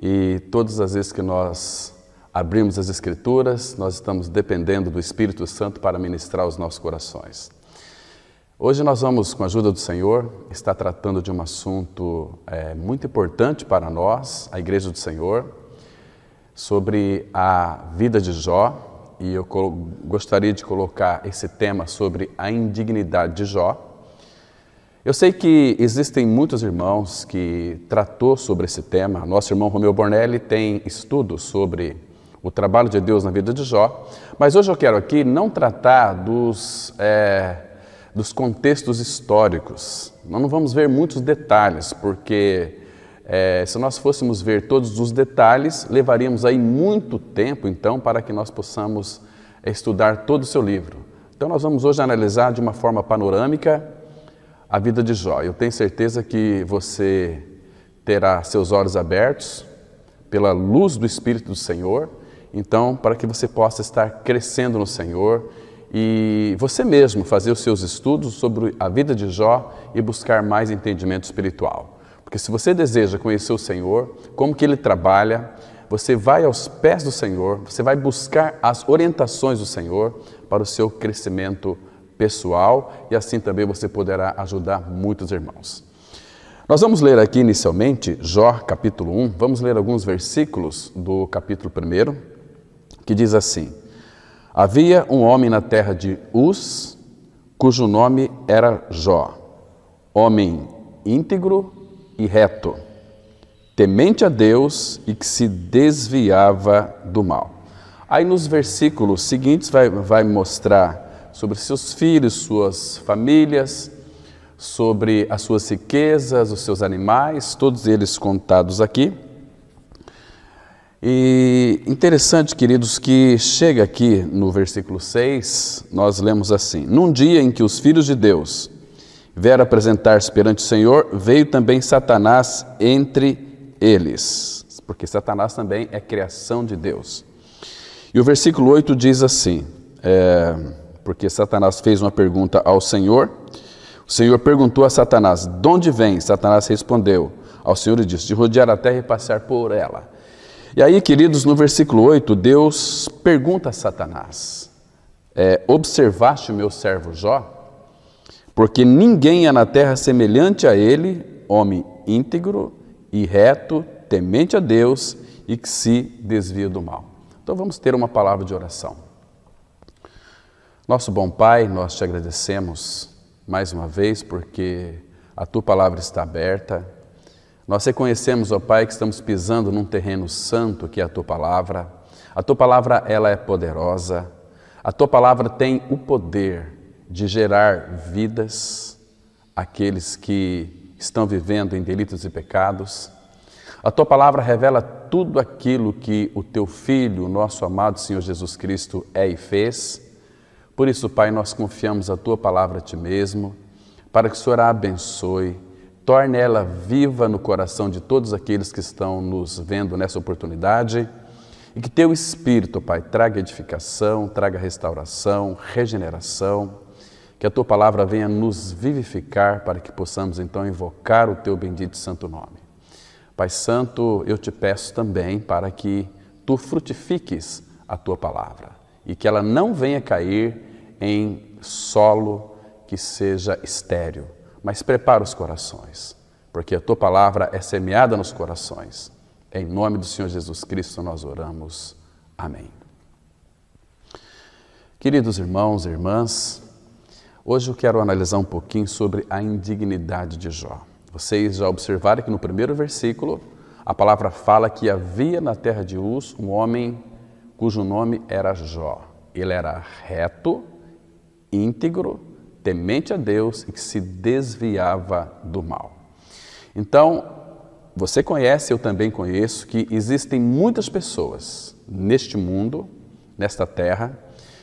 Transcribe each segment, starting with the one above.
E todas as vezes que nós abrimos as Escrituras, nós estamos dependendo do Espírito Santo para ministrar os nossos corações. Hoje nós vamos, com a ajuda do Senhor, estar tratando de um assunto muito importante para nós, a Igreja do Senhor, sobre a vida de Jó, e eu gostaria de colocar esse tema sobre a indignidade de Jó. Eu sei que existem muitos irmãos que tratou sobre esse tema. Nosso irmão Romeu Bornelli tem estudos sobre o trabalho de Deus na vida de Jó, mas hoje eu quero aqui não tratar dos contextos históricos. Nós não vamos ver muitos detalhes, porque se nós fôssemos ver todos os detalhes, levaríamos aí muito tempo, então, para que nós possamos estudar todo o seu livro. Então nós vamos hoje analisar de uma forma panorâmica a vida de Jó. Eu tenho certeza que você terá seus olhos abertos pela luz do Espírito do Senhor, então, para que você possa estar crescendo no Senhor e você mesmo fazer os seus estudos sobre a vida de Jó e buscar mais entendimento espiritual. Porque se você deseja conhecer o Senhor, como que Ele trabalha, você vai aos pés do Senhor, você vai buscar as orientações do Senhor para o seu crescimento pessoal e assim também você poderá ajudar muitos irmãos. Nós vamos ler aqui inicialmente Jó capítulo 1, vamos ler alguns versículos do capítulo 1, que diz assim: Havia um homem na terra de Uz, cujo nome era Jó, homem íntegro e reto, temente a Deus e que se desviava do mal. Aí nos versículos seguintes vai mostrar sobre seus filhos, suas famílias, sobre as suas riquezas, os seus animais, todos eles contados aqui. E interessante, queridos, que chega aqui no versículo 6, nós lemos assim: Num dia em que os filhos de Deus vieram apresentar-se perante o Senhor, veio também Satanás entre eles, porque Satanás também é criação de Deus. E o versículo 8 diz assim, porque Satanás fez uma pergunta ao Senhor, o Senhor perguntou a Satanás: de onde vem? Satanás respondeu ao Senhor e disse: de rodear a terra e passear por ela. E aí, queridos, no versículo 8, Deus pergunta a Satanás: observaste o meu servo Jó? Porque ninguém há na terra semelhante a ele, homem íntegro e reto, temente a Deus e que se desvia do mal. Então vamos ter uma palavra de oração. Nosso bom Pai, nós te agradecemos mais uma vez porque a Tua palavra está aberta. Nós reconhecemos, ó Pai, que estamos pisando num terreno santo que é a Tua palavra. A Tua palavra, ela é poderosa. A Tua palavra tem o poder de gerar vidas àqueles que estão vivendo em delitos e pecados. A Tua palavra revela tudo aquilo que o Teu Filho, o nosso amado Senhor Jesus Cristo, é e fez. Por isso, Pai, nós confiamos a Tua palavra a Ti mesmo, para que o Senhor a abençoe, torne ela viva no coração de todos aqueles que estão nos vendo nessa oportunidade e que Teu Espírito, Pai, traga edificação, traga restauração, regeneração, que a Tua palavra venha nos vivificar para que possamos então invocar o Teu bendito e santo nome. Pai Santo, eu te peço também para que Tu frutifiques a Tua palavra e que ela não venha cair em solo que seja estéril, mas prepara os corações, porque a Tua palavra é semeada nos corações. Em nome do Senhor Jesus Cristo nós oramos. Amém. Queridos irmãos e irmãs, hoje eu quero analisar um pouquinho sobre a indignidade de Jó. Vocês já observaram que no primeiro versículo a palavra fala que havia na terra de Uz um homem cujo nome era Jó. Ele era reto, íntegro, temente a Deus e que se desviava do mal. Então, você conhece, eu também conheço, que existem muitas pessoas neste mundo, nesta terra,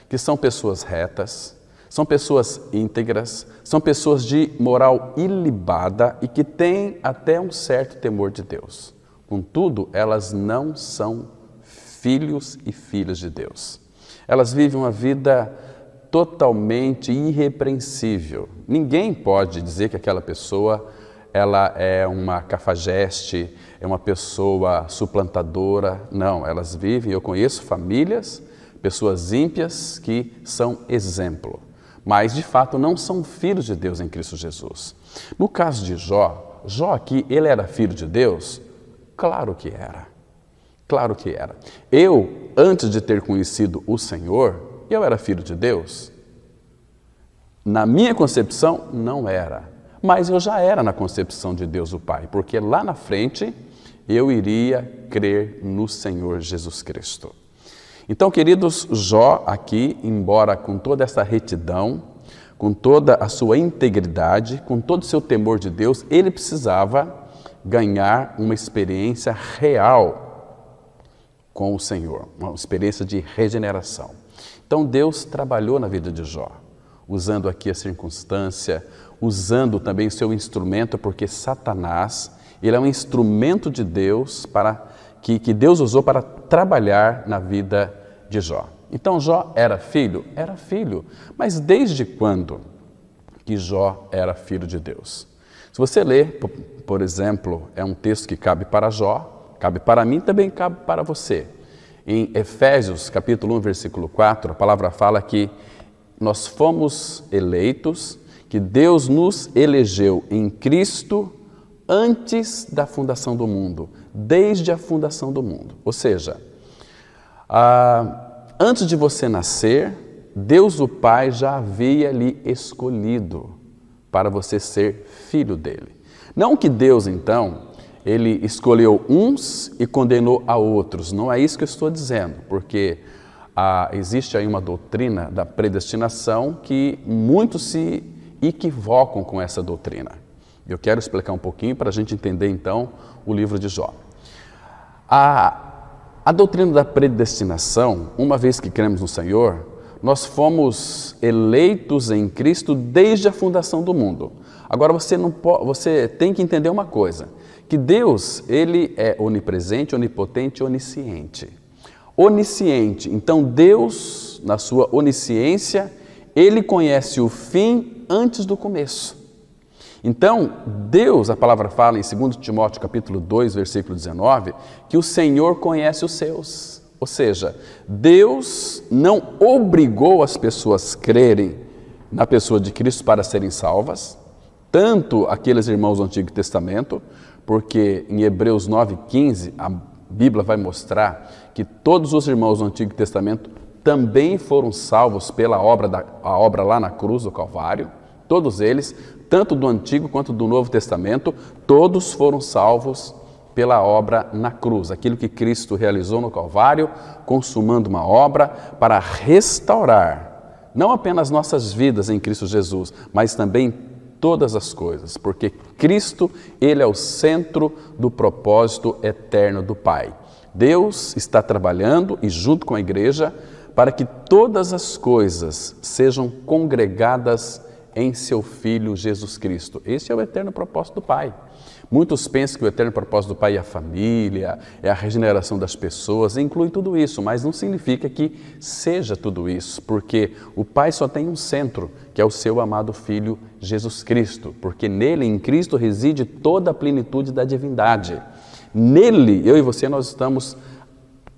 que são pessoas retas, são pessoas íntegras, são pessoas de moral ilibada e que têm até um certo temor de Deus. Contudo, elas não são filhos e filhas de Deus. Elas vivem uma vida totalmente irrepreensível. Ninguém pode dizer que aquela pessoa ela é uma cafajeste, é uma pessoa suplantadora. Não, elas vivem, eu conheço famílias, pessoas ímpias que são exemplo, mas de fato não são filhos de Deus em Cristo Jesus. No caso de Jó, Jó aqui, ele era filho de Deus? Claro que era, claro que era. Eu, antes de ter conhecido o Senhor, eu era filho de Deus? Na minha concepção, não era. Mas eu já era na concepção de Deus o Pai, porque lá na frente eu iria crer no Senhor Jesus Cristo. Então, queridos, Jó aqui, embora com toda essa retidão, com toda a sua integridade, com todo o seu temor de Deus, ele precisava ganhar uma experiência real com o Senhor, uma experiência de regeneração. Então, Deus trabalhou na vida de Jó, usando aqui a circunstância, usando também o seu instrumento, porque Satanás, ele é um instrumento de Deus que Deus usou para trabalhar na vida de Jó. Então Jó era filho? Era filho. Mas desde quando que Jó era filho de Deus? Se você ler, por exemplo, é um texto que cabe para Jó, cabe para mim, também cabe para você. Em Efésios capítulo 1, versículo 4, a palavra fala que nós fomos eleitos, que Deus nos elegeu em Cristo antes da fundação do mundo, desde a fundação do mundo. Ou seja, antes de você nascer, Deus o Pai já havia lhe escolhido para você ser filho dele. Não que Deus, então, ele escolheu uns e condenou a outros. Não é isso que eu estou dizendo, porque existe aí uma doutrina da predestinação que muitos se equivocam com essa doutrina. Eu quero explicar um pouquinho para a gente entender, então, o livro de Jó. A doutrina da predestinação, uma vez que cremos no Senhor, nós fomos eleitos em Cristo desde a fundação do mundo. Agora, você tem que entender uma coisa, que Deus, ele é onipresente, onipotente e onisciente. Onisciente, então Deus, na sua onisciência, ele conhece o fim antes do começo. Então, Deus, a palavra fala em 2 Timóteo capítulo 2, versículo 19, que o Senhor conhece os seus. Ou seja, Deus não obrigou as pessoas a crerem na pessoa de Cristo para serem salvas, tanto aqueles irmãos do Antigo Testamento, porque em Hebreus 9:15, a Bíblia vai mostrar que todos os irmãos do Antigo Testamento também foram salvos pela obra lá na cruz do Calvário. Todos eles, tanto do Antigo quanto do Novo Testamento, todos foram salvos pela obra na cruz. Aquilo que Cristo realizou no Calvário, consumando uma obra para restaurar, não apenas nossas vidas em Cristo Jesus, mas também todas as coisas, porque Cristo, ele é o centro do propósito eterno do Pai. Deus está trabalhando e junto com a igreja para que todas as coisas sejam congregadas em seu Filho Jesus Cristo. Esse é o eterno propósito do Pai. Muitos pensam que o eterno propósito do Pai é a família, é a regeneração das pessoas, inclui tudo isso, mas não significa que seja tudo isso, porque o Pai só tem um centro, que é o seu amado Filho Jesus Cristo, porque nele, em Cristo, reside toda a plenitude da divindade. Nele, eu e você, nós estamos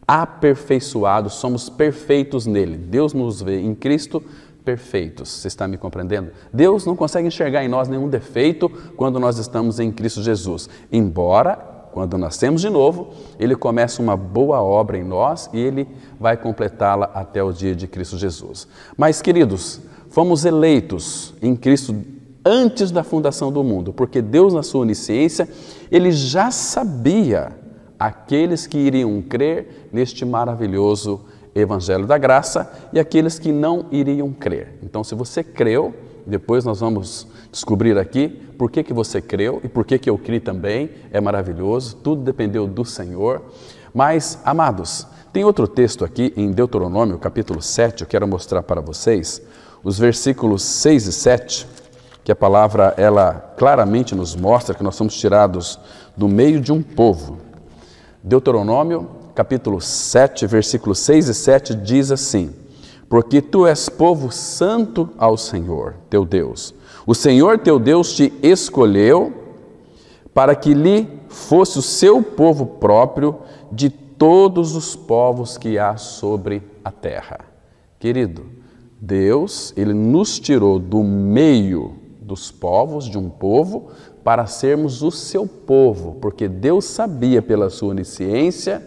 aperfeiçoados, somos perfeitos nele. Deus nos vê em Cristo perfeitos. Você está me compreendendo? Deus não consegue enxergar em nós nenhum defeito quando nós estamos em Cristo Jesus. Embora, quando nascemos de novo, Ele começa uma boa obra em nós e Ele vai completá-la até o dia de Cristo Jesus. Mas, queridos, fomos eleitos em Cristo antes da fundação do mundo, porque Deus, na sua onisciência, Ele já sabia aqueles que iriam crer neste maravilhoso Evangelho da Graça e aqueles que não iriam crer. Então, se você creu, depois nós vamos descobrir aqui por que você creu e por que eu criei também, é maravilhoso, tudo dependeu do Senhor. Mas, amados, tem outro texto aqui em Deuteronômio, capítulo 7, eu quero mostrar para vocês, os versículos 6 e 7, que a palavra, ela claramente nos mostra que nós somos tirados do meio de um povo. Deuteronômio, capítulo 7, versículos 6 e 7, diz assim: porque tu és povo santo ao Senhor, teu Deus. O Senhor teu Deus te escolheu para que lhe fosse o seu povo próprio de todos os povos que há sobre a terra. Querido, Deus, Ele nos tirou do meio dos povos, de um povo, para sermos o seu povo, porque Deus sabia pela sua onisciência,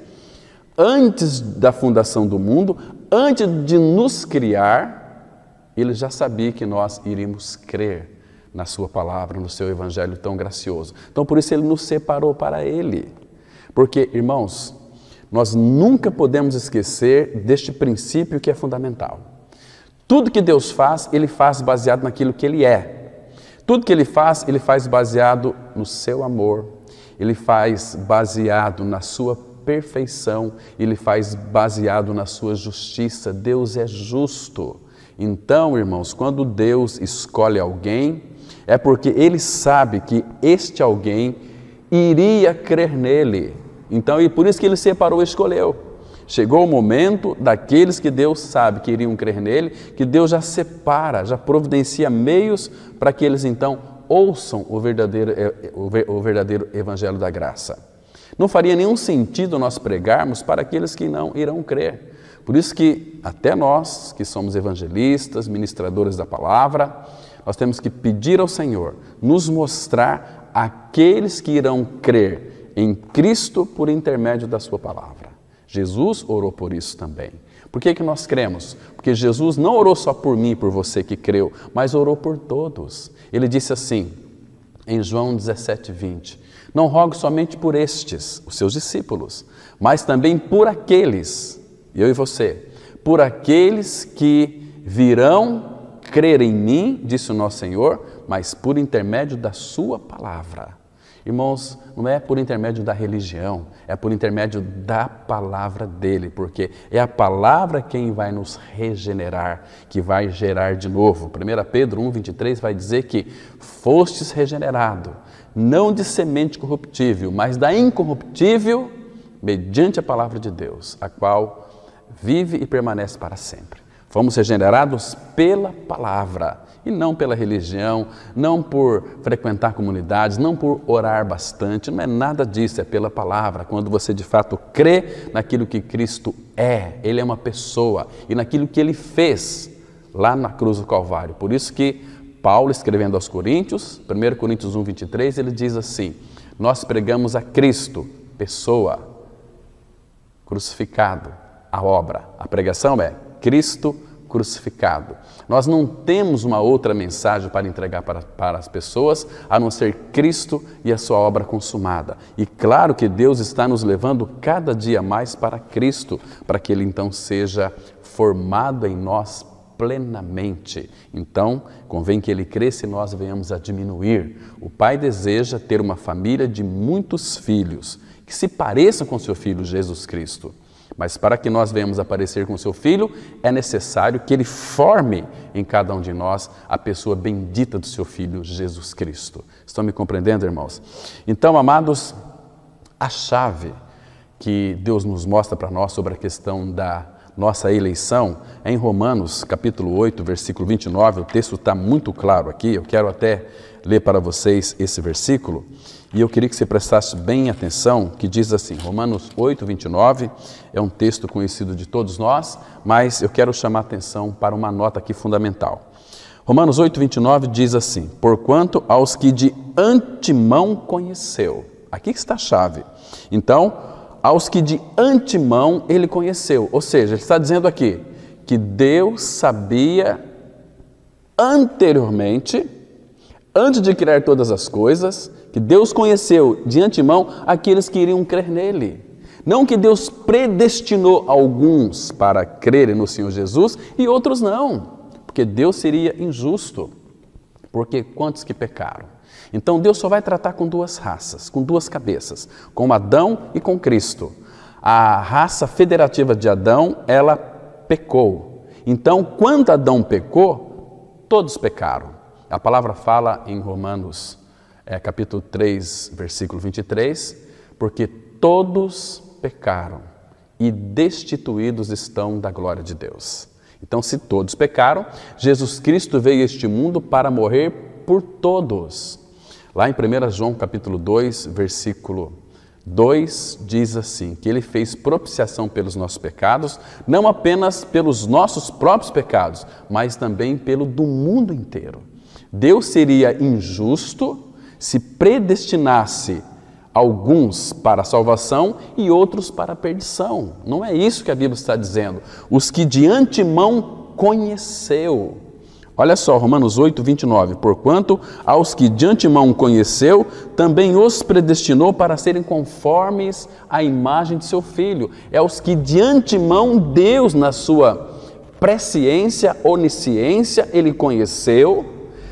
antes da fundação do mundo, antes de nos criar, Ele já sabia que nós iríamos crer na sua palavra, no seu evangelho tão gracioso. Então, por isso Ele nos separou para Ele. Porque, irmãos, nós nunca podemos esquecer deste princípio que é fundamental. Tudo que Deus faz, Ele faz baseado naquilo que Ele é. Tudo que Ele faz baseado no seu amor, Ele faz baseado na sua perfeição, Ele faz baseado na sua justiça. Deus é justo. Então, irmãos, quando Deus escolhe alguém, é porque Ele sabe que este alguém iria crer nele. Então, e por isso que Ele separou e escolheu. Chegou o momento daqueles que Deus sabe que iriam crer nele, que Deus já separa, já providencia meios para que eles então ouçam o verdadeiro evangelho da graça. Não faria nenhum sentido nós pregarmos para aqueles que não irão crer. Por isso que até nós, que somos evangelistas, ministradores da palavra, nós temos que pedir ao Senhor nos mostrar aqueles que irão crer em Cristo por intermédio da sua palavra. Jesus orou por isso também. Por que nós cremos? Porque Jesus não orou só por mim e por você que creu, mas orou por todos. Ele disse assim, em João 17:20, não rogo somente por estes, os seus discípulos, mas também por aqueles, eu e você, por aqueles que virão crer em mim, disse o nosso Senhor, mas por intermédio da sua palavra. Irmãos, não é por intermédio da religião, é por intermédio da palavra dele, porque é a palavra quem vai nos regenerar, que vai gerar de novo. 1 Pedro 1:23 vai dizer que fostes regenerado, não de semente corruptível, mas da incorruptível, mediante a palavra de Deus, a qual vive e permanece para sempre. Fomos regenerados pela palavra e não pela religião, não por frequentar comunidades, não por orar bastante, não é nada disso, é pela palavra. Quando você de fato crê naquilo que Cristo é, Ele é uma pessoa, e naquilo que Ele fez lá na cruz do Calvário. Por isso que Paulo, escrevendo aos Coríntios, 1 Coríntios 1:23, ele diz assim, nós pregamos a Cristo, pessoa, crucificado, a obra. A pregação é Cristo crucificado. Nós não temos uma outra mensagem para entregar para as pessoas, a não ser Cristo e a sua obra consumada. E claro que Deus está nos levando cada dia mais para Cristo, para que Ele então seja formado em nós plenamente. Então, convém que Ele cresça e nós venhamos a diminuir. O Pai deseja ter uma família de muitos filhos, que se pareçam com seu Filho Jesus Cristo. Mas para que nós venhamos a parecer com o seu Filho, é necessário que Ele forme em cada um de nós a pessoa bendita do seu Filho Jesus Cristo. Estão me compreendendo, irmãos? Então, amados, a chave que Deus nos mostra para nós sobre a questão da nossa eleição é em Romanos, capítulo 8, versículo 29. O texto está muito claro aqui, eu quero até ler para vocês esse versículo. E eu queria que você prestasse bem atenção, que diz assim, Romanos 8, 29, é um texto conhecido de todos nós, mas eu quero chamar a atenção para uma nota aqui fundamental. Romanos 8, 29 diz assim, porquanto aos que de antemão conheceu, aqui que está a chave, então, aos que de antemão ele conheceu, ou seja, ele está dizendo aqui, que Deus sabia anteriormente, antes de criar todas as coisas, que Deus conheceu de antemão aqueles que iriam crer nele. Não que Deus predestinou alguns para crerem no Senhor Jesus e outros não, porque Deus seria injusto, porque quantos que pecaram? Então Deus só vai tratar com duas raças, com duas cabeças, com Adão e com Cristo. A raça federativa de Adão, ela pecou. Então, quando Adão pecou, todos pecaram. A palavra fala em Romanos, capítulo 3, versículo 23, porque todos pecaram e destituídos estão da glória de Deus. Então, se todos pecaram, Jesus Cristo veio a este mundo para morrer por todos. Lá em 1 João capítulo 2, versículo 2, diz assim, que Ele fez propiciação pelos nossos pecados, não apenas pelos nossos próprios pecados, mas também pelo do mundo inteiro. Deus seria injusto se predestinasse alguns para a salvação e outros para a perdição. Não é isso que a Bíblia está dizendo. Os que de antemão conheceu. Olha só, Romanos 8, 29. Porquanto aos que de antemão conheceu, também os predestinou para serem conformes à imagem de seu Filho. É os que de antemão Deus, na sua presciência, onisciência, Ele conheceu,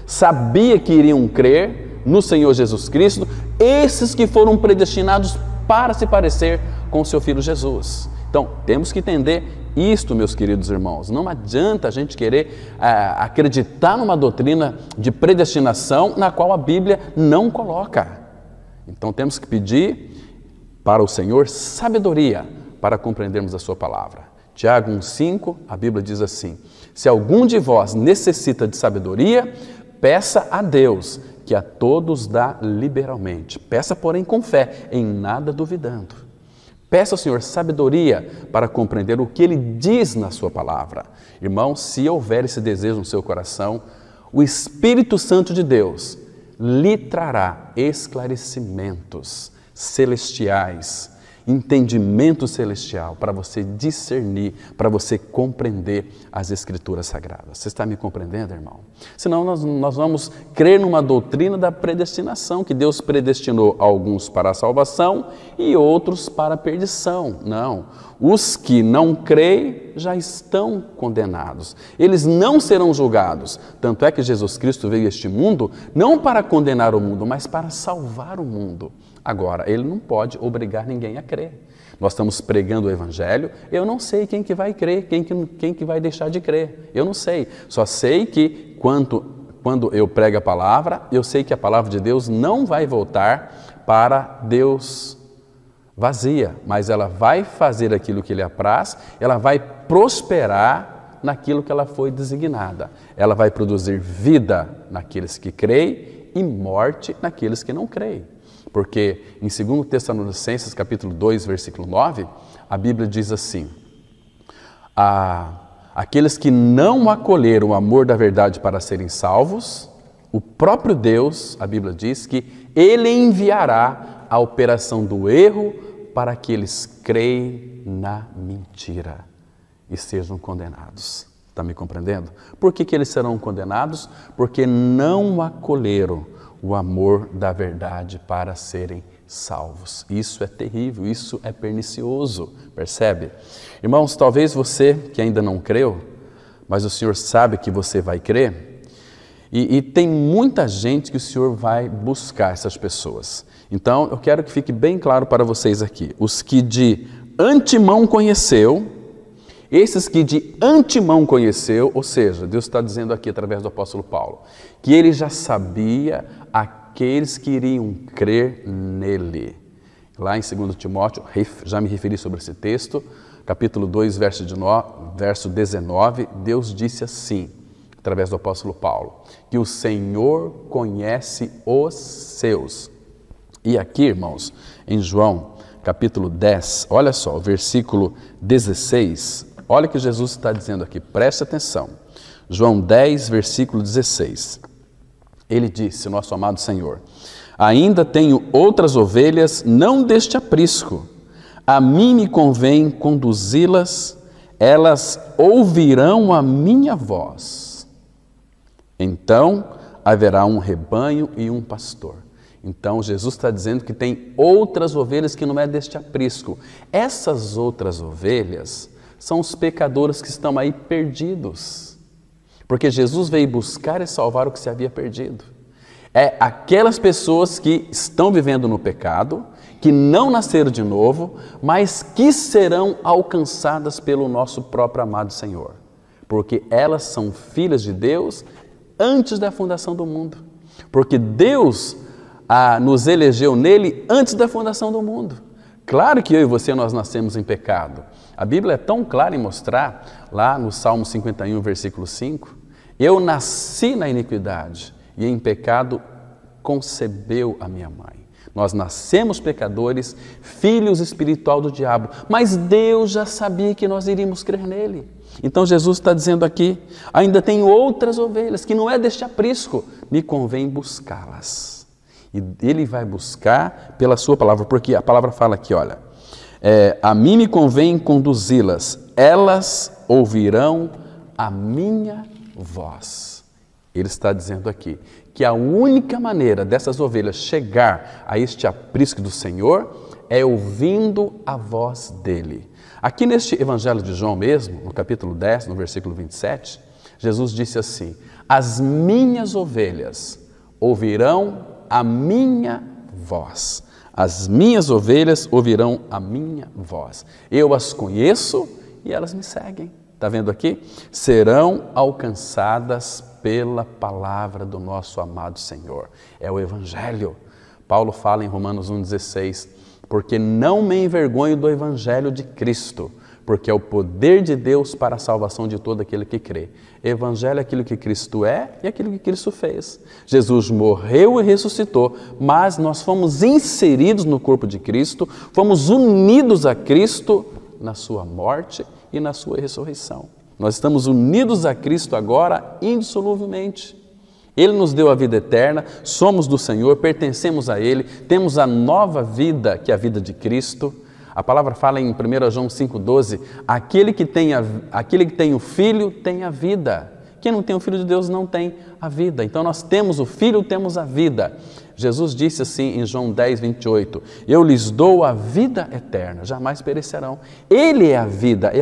sabia que iriam crer no Senhor Jesus Cristo, esses que foram predestinados para se parecer com o seu Filho Jesus. Então, temos que entender isto, meus queridos irmãos. Não adianta a gente querer acreditar numa doutrina de predestinação na qual a Bíblia não coloca. Então, temos que pedir para o Senhor sabedoria para compreendermos a sua palavra. Tiago 1,5, a Bíblia diz assim: se algum de vós necessita de sabedoria, peça a Deus, que a todos dá liberalmente. Peça, porém, com fé, em nada duvidando. Peça ao Senhor sabedoria para compreender o que Ele diz na sua palavra. Irmão, se houver esse desejo no seu coração, o Espírito Santo de Deus lhe trará esclarecimentos celestiais, entendimento celestial para você discernir, para você compreender as Escrituras Sagradas. Você está me compreendendo, irmão? Senão nós vamos crer numa doutrina da predestinação, que Deus predestinou alguns para a salvação e outros para a perdição. Não, os que não creem já estão condenados. Eles não serão julgados. Tanto é que Jesus Cristo veio a este mundo não para condenar o mundo, mas para salvar o mundo. Agora, Ele não pode obrigar ninguém a crer. Nós estamos pregando o Evangelho, eu não sei quem que vai crer, quem que vai deixar de crer. Eu não sei. Só sei que quando eu prego a palavra, eu sei que a palavra de Deus não vai voltar para Deus vazia, mas ela vai fazer aquilo que Ele apraz, ela vai prosperar naquilo que ela foi designada. Ela vai produzir vida naqueles que creem e morte naqueles que não creem. Porque em 2 Tessalonicenses, capítulo 2, versículo 9, a Bíblia diz assim: aqueles que não acolheram o amor da verdade para serem salvos, o próprio Deus, a Bíblia diz que Ele enviará a operação do erro para que eles creem na mentira e sejam condenados. Está me compreendendo? Por que eles serão condenados? Porque não acolheram o amor da verdade para serem salvos. Isso é terrível, isso é pernicioso, percebe? Irmãos, talvez você que ainda não creu, mas o Senhor sabe que você vai crer, e tem muita gente que o Senhor vai buscar essas pessoas. Então, eu quero que fique bem claro para vocês aqui, os que de antemão conheceu, esses que de antemão conheceu, ou seja, Deus está dizendo aqui através do apóstolo Paulo, que Ele já sabia aqueles que iriam crer nele. Lá em 2 Timóteo, já me referi sobre esse texto, capítulo 2, verso 19, Deus disse assim, através do apóstolo Paulo, que o Senhor conhece os seus. E aqui, irmãos, em João, capítulo 10, olha só, o versículo 16, olha o que Jesus está dizendo aqui, preste atenção. João 10, versículo 16. Ele disse, nosso amado Senhor: ainda tenho outras ovelhas, não deste aprisco. A mim me convém conduzi-las, elas ouvirão a minha voz. Então haverá um rebanho e um pastor. Então, Jesus está dizendo que tem outras ovelhas que não é deste aprisco. Essas outras ovelhas são os pecadores que estão aí perdidos. Porque Jesus veio buscar e salvar o que se havia perdido. É aquelas pessoas que estão vivendo no pecado, que não nasceram de novo, mas que serão alcançadas pelo nosso próprio amado Senhor. Porque elas são filhas de Deus antes da fundação do mundo. Porque Deus nos elegeu nele antes da fundação do mundo. Claro que eu e você, nós nascemos em pecado. A Bíblia é tão clara em mostrar, lá no Salmo 51, versículo 5, eu nasci na iniquidade e em pecado concebeu a minha mãe. Nós nascemos pecadores, filhos espiritual do diabo, mas Deus já sabia que nós iríamos crer nele. Então Jesus está dizendo aqui, ainda tem outras ovelhas que não é deste aprisco, me convém buscá-las. E ele vai buscar pela sua palavra, porque a palavra fala aqui, olha, a mim me convém conduzi-las, elas ouvirão a minha voz. Ele está dizendo aqui que a única maneira dessas ovelhas chegar a este aprisco do Senhor é ouvindo a voz dele. Aqui neste Evangelho de João mesmo, no capítulo 10, no versículo 27, Jesus disse assim, as minhas ovelhas ouvirão a minha voz. As minhas ovelhas ouvirão a minha voz. Eu as conheço e elas me seguem. Está vendo aqui? Serão alcançadas pela palavra do nosso amado Senhor. É o Evangelho. Paulo fala em Romanos 1,16, porque não me envergonho do Evangelho de Cristo, porque é o poder de Deus para a salvação de todo aquele que crê. Evangelho é aquilo que Cristo é e aquilo que Cristo fez. Jesus morreu e ressuscitou, mas nós fomos inseridos no corpo de Cristo, fomos unidos a Cristo na sua morte e na sua ressurreição. Nós estamos unidos a Cristo agora indissoluvelmente. Ele nos deu a vida eterna, somos do Senhor, pertencemos a Ele, temos a nova vida, que é a vida de Cristo. A palavra fala em 1 João 5,12, aquele que tem o Filho tem a vida. Quem não tem o Filho de Deus não tem a vida. Então nós temos o Filho, temos a vida. Jesus disse assim em João 10,28, eu lhes dou a vida eterna, jamais perecerão. Ele é a vida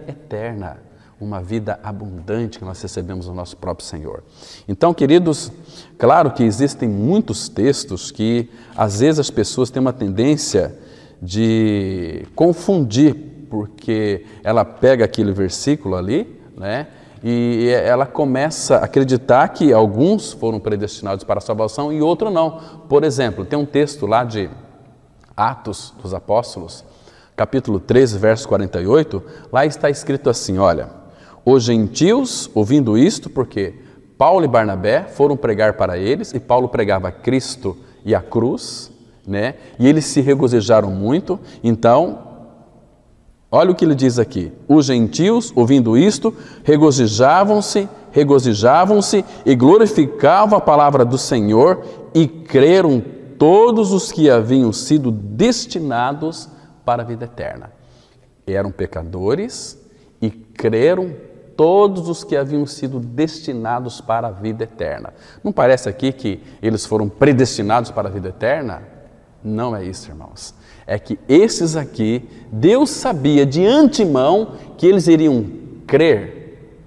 eterna. Uma vida abundante que nós recebemos do nosso próprio Senhor. Então, queridos, claro que existem muitos textos que às vezes as pessoas têm uma tendência de confundir, porque ela pega aquele versículo ali, né? E ela começa a acreditar que alguns foram predestinados para a salvação e outros não. Por exemplo, tem um texto lá de Atos dos Apóstolos, capítulo 13, verso 48, lá está escrito assim, olha, os gentios, ouvindo isto, porque Paulo e Barnabé foram pregar para eles, e Paulo pregava Cristo e a cruz, né? E eles se regozijaram muito. Então, olha o que ele diz aqui, os gentios, ouvindo isto, regozijavam-se e glorificavam a palavra do Senhor, e creram todos os que haviam sido destinados para a vida eterna. Eram pecadores e creram todos os que haviam sido destinados para a vida eterna. Não parece aqui que eles foram predestinados para a vida eterna? Não é isso, irmãos. É que esses aqui, Deus sabia de antemão que eles iriam crer,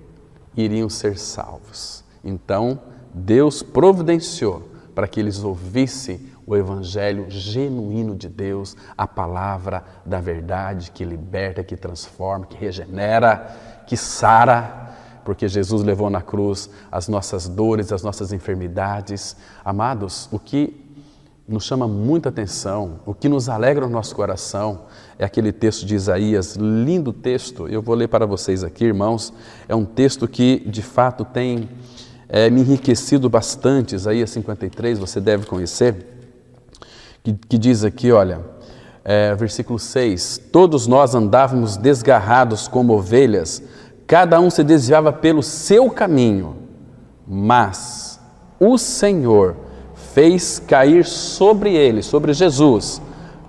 iriam ser salvos. Então, Deus providenciou para que eles ouvissem o Evangelho genuíno de Deus, a palavra da verdade que liberta, que transforma, que regenera, que sara, porque Jesus levou na cruz as nossas dores, as nossas enfermidades. Amados, o que nos chama muita atenção, o que nos alegra o nosso coração, é aquele texto de Isaías, lindo texto, eu vou ler para vocês aqui, irmãos, é um texto que de fato tem me enriquecido bastante, Isaías 53, você deve conhecer, que diz aqui, olha, versículo 6, todos nós andávamos desgarrados como ovelhas, cada um se desviava pelo seu caminho, mas o Senhor fez cair sobre ele, sobre Jesus,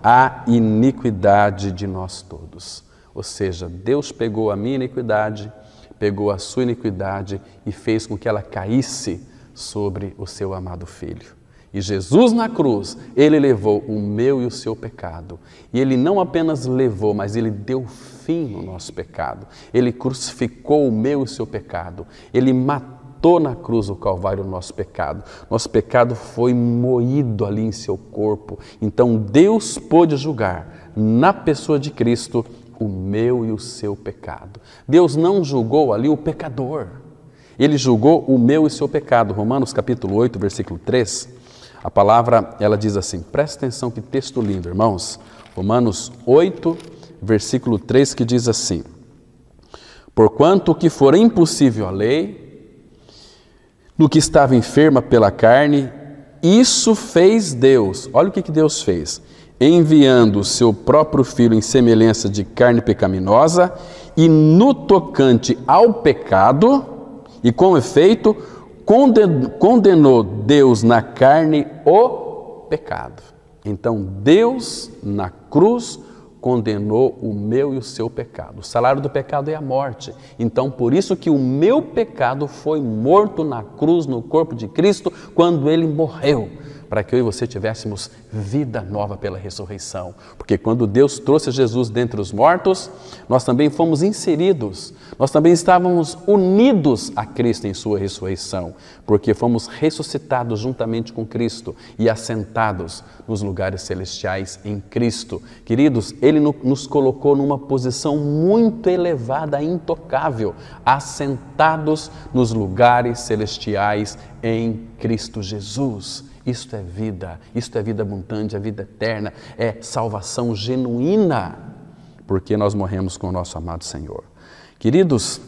a iniquidade de nós todos. Ou seja, Deus pegou a minha iniquidade, pegou a sua iniquidade e fez com que ela caísse sobre o seu amado Filho. E Jesus na cruz, Ele levou o meu e o seu pecado. E Ele não apenas levou, mas Ele deu fim no nosso pecado. Ele crucificou o meu e o seu pecado. Ele matou na cruz o Calvário o nosso pecado. Nosso pecado foi moído ali em seu corpo. Então Deus pôde julgar na pessoa de Cristo o meu e o seu pecado. Deus não julgou ali o pecador. Ele julgou o meu e o seu pecado. Romanos capítulo 8, versículo 3. A palavra, ela diz assim, presta atenção que texto lindo, irmãos. Romanos 8, versículo 3, que diz assim, porquanto o que for impossível à lei, no que estava enferma pela carne, Isso fez Deus. Olha o que Deus fez. Enviando o seu próprio Filho em semelhança de carne pecaminosa, e no tocante ao pecado, e com efeito, condenou Deus na carne o pecado. Então Deus na cruz condenou o meu e o seu pecado. O salário do pecado é a morte. Então por isso que o meu pecado foi morto na cruz, no corpo de Cristo, quando Ele morreu, para que eu e você tivéssemos vida nova pela ressurreição. Porque quando Deus trouxe Jesus dentre os mortos, nós também fomos inseridos, nós também estávamos unidos a Cristo em sua ressurreição, porque fomos ressuscitados juntamente com Cristo e assentados nos lugares celestiais em Cristo. Queridos, Ele nos colocou numa posição muito elevada, intocável, assentados nos lugares celestiais em Cristo Jesus. Isto é vida abundante, é vida eterna, é salvação genuína, porque nós morremos com o nosso amado Senhor. Queridos,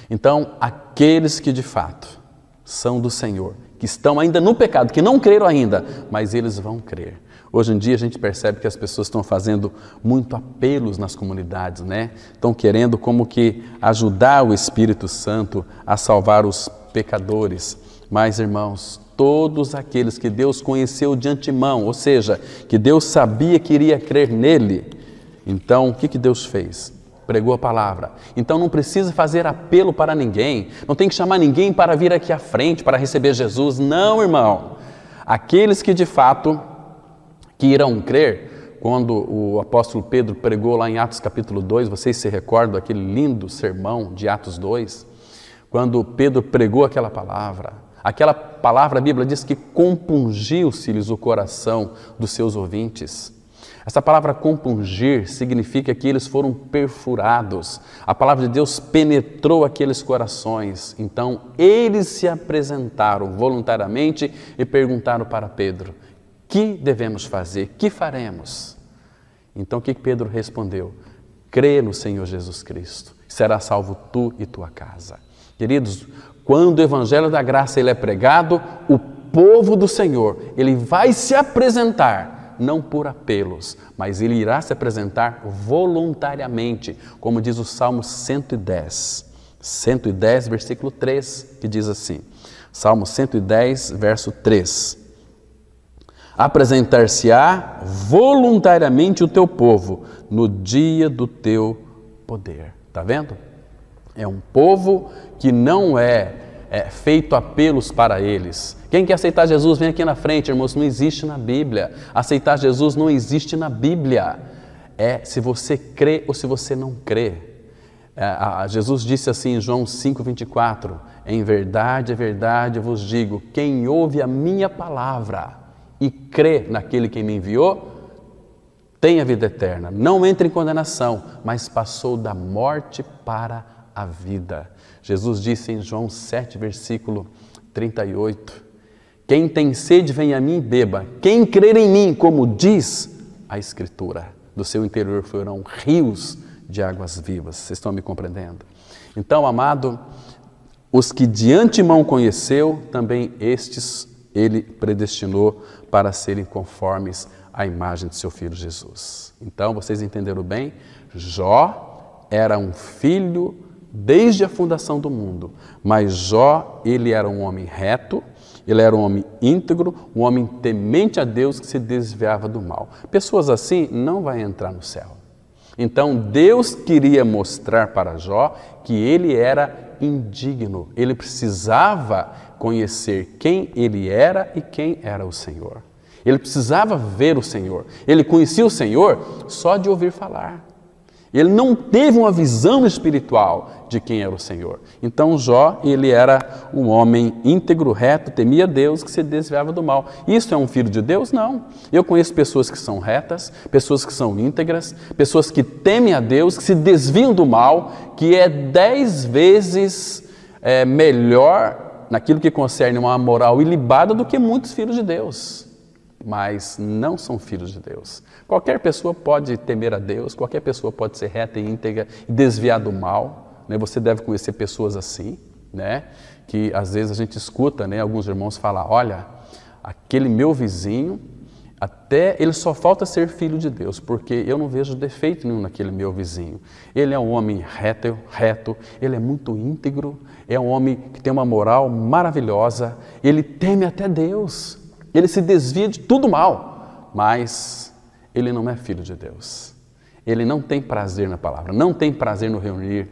então aqueles que de fato são do Senhor, que estão ainda no pecado, que não creram ainda, mas eles vão crer. Hoje em dia a gente percebe que as pessoas estão fazendo muito apelos nas comunidades, né? Estão querendo como que ajudar o Espírito Santo a salvar os pecadores. Mas, irmãos, todos aqueles que Deus conheceu de antemão, ou seja, que Deus sabia que iria crer nele, então o que Deus fez? Pregou a palavra. Então não precisa fazer apelo para ninguém, não tem que chamar ninguém para vir aqui à frente para receber Jesus. Não, irmão. Aqueles que de fato que irão crer, quando o apóstolo Pedro pregou lá em Atos capítulo 2, vocês se recordam daquele lindo sermão de Atos 2, quando Pedro pregou aquela palavra, a Bíblia diz que compungiu-se-lhes o coração dos seus ouvintes. Essa palavra compungir significa que eles foram perfurados. A palavra de Deus penetrou aqueles corações. Então, eles se apresentaram voluntariamente e perguntaram para Pedro: que devemos fazer? Que faremos? Então, o que Pedro respondeu? Crê no Senhor Jesus Cristo, será salvo tu e tua casa. Queridos, quando o Evangelho da Graça ele é pregado, o povo do Senhor, ele vai se apresentar, não por apelos, mas ele irá se apresentar voluntariamente, como diz o Salmo 110, versículo 3, que diz assim, Salmo 110, verso 3, apresentar-se-á voluntariamente o teu povo no dia do teu poder. Está vendo? É um povo que não é feito apelos para eles. Quem quer aceitar Jesus, vem aqui na frente, irmãos. Não existe na Bíblia. Aceitar Jesus não existe na Bíblia. É se você crê ou se você não crê. Jesus disse assim em João 5,24, em verdade, eu vos digo, quem ouve a minha palavra e crê naquele que me enviou, tem a vida eterna. Não entra em condenação, mas passou da morte para a vida. Jesus disse em João 7, versículo 38, quem tem sede, vem a mim e beba. Quem crer em mim, como diz a Escritura, do seu interior fluirão rios de águas vivas. Vocês estão me compreendendo? Então, amado, os que de antemão conheceu, também estes ele predestinou para serem conformes à imagem de seu Filho Jesus. Então, vocês entenderam bem? Jó era um filho desde a fundação do mundo, mas Jó, ele era um homem reto, ele era um homem íntegro, um homem temente a Deus que se desviava do mal. Pessoas assim não vão entrar no céu. Então Deus queria mostrar para Jó que ele era indigno, ele precisava conhecer quem ele era e quem era o Senhor. Ele precisava ver o Senhor, ele conhecia o Senhor só de ouvir falar. Ele não teve uma visão espiritual de quem era o Senhor. Então Jó, ele era um homem íntegro, reto, temia Deus, que se desviava do mal. Isso é um filho de Deus? Não. Eu conheço pessoas que são retas, pessoas que são íntegras, pessoas que temem a Deus, que se desviam do mal, que é 10 vezes melhor naquilo que concerne uma moral ilibada do que muitos filhos de Deus. Mas não são filhos de Deus. Qualquer pessoa pode temer a Deus, qualquer pessoa pode ser reta e íntegra e desviar do mal, né? Você deve conhecer pessoas assim, né? Que às vezes a gente escuta, né, alguns irmãos falar, olha, aquele meu vizinho, até ele só falta ser filho de Deus, porque eu não vejo defeito nenhum naquele meu vizinho. Ele é um homem reto, ele é muito íntegro, é um homem que tem uma moral maravilhosa, ele teme até Deus, ele se desvia de tudo mal, mas ele não é filho de Deus. Ele não tem prazer na palavra, não tem prazer no reunir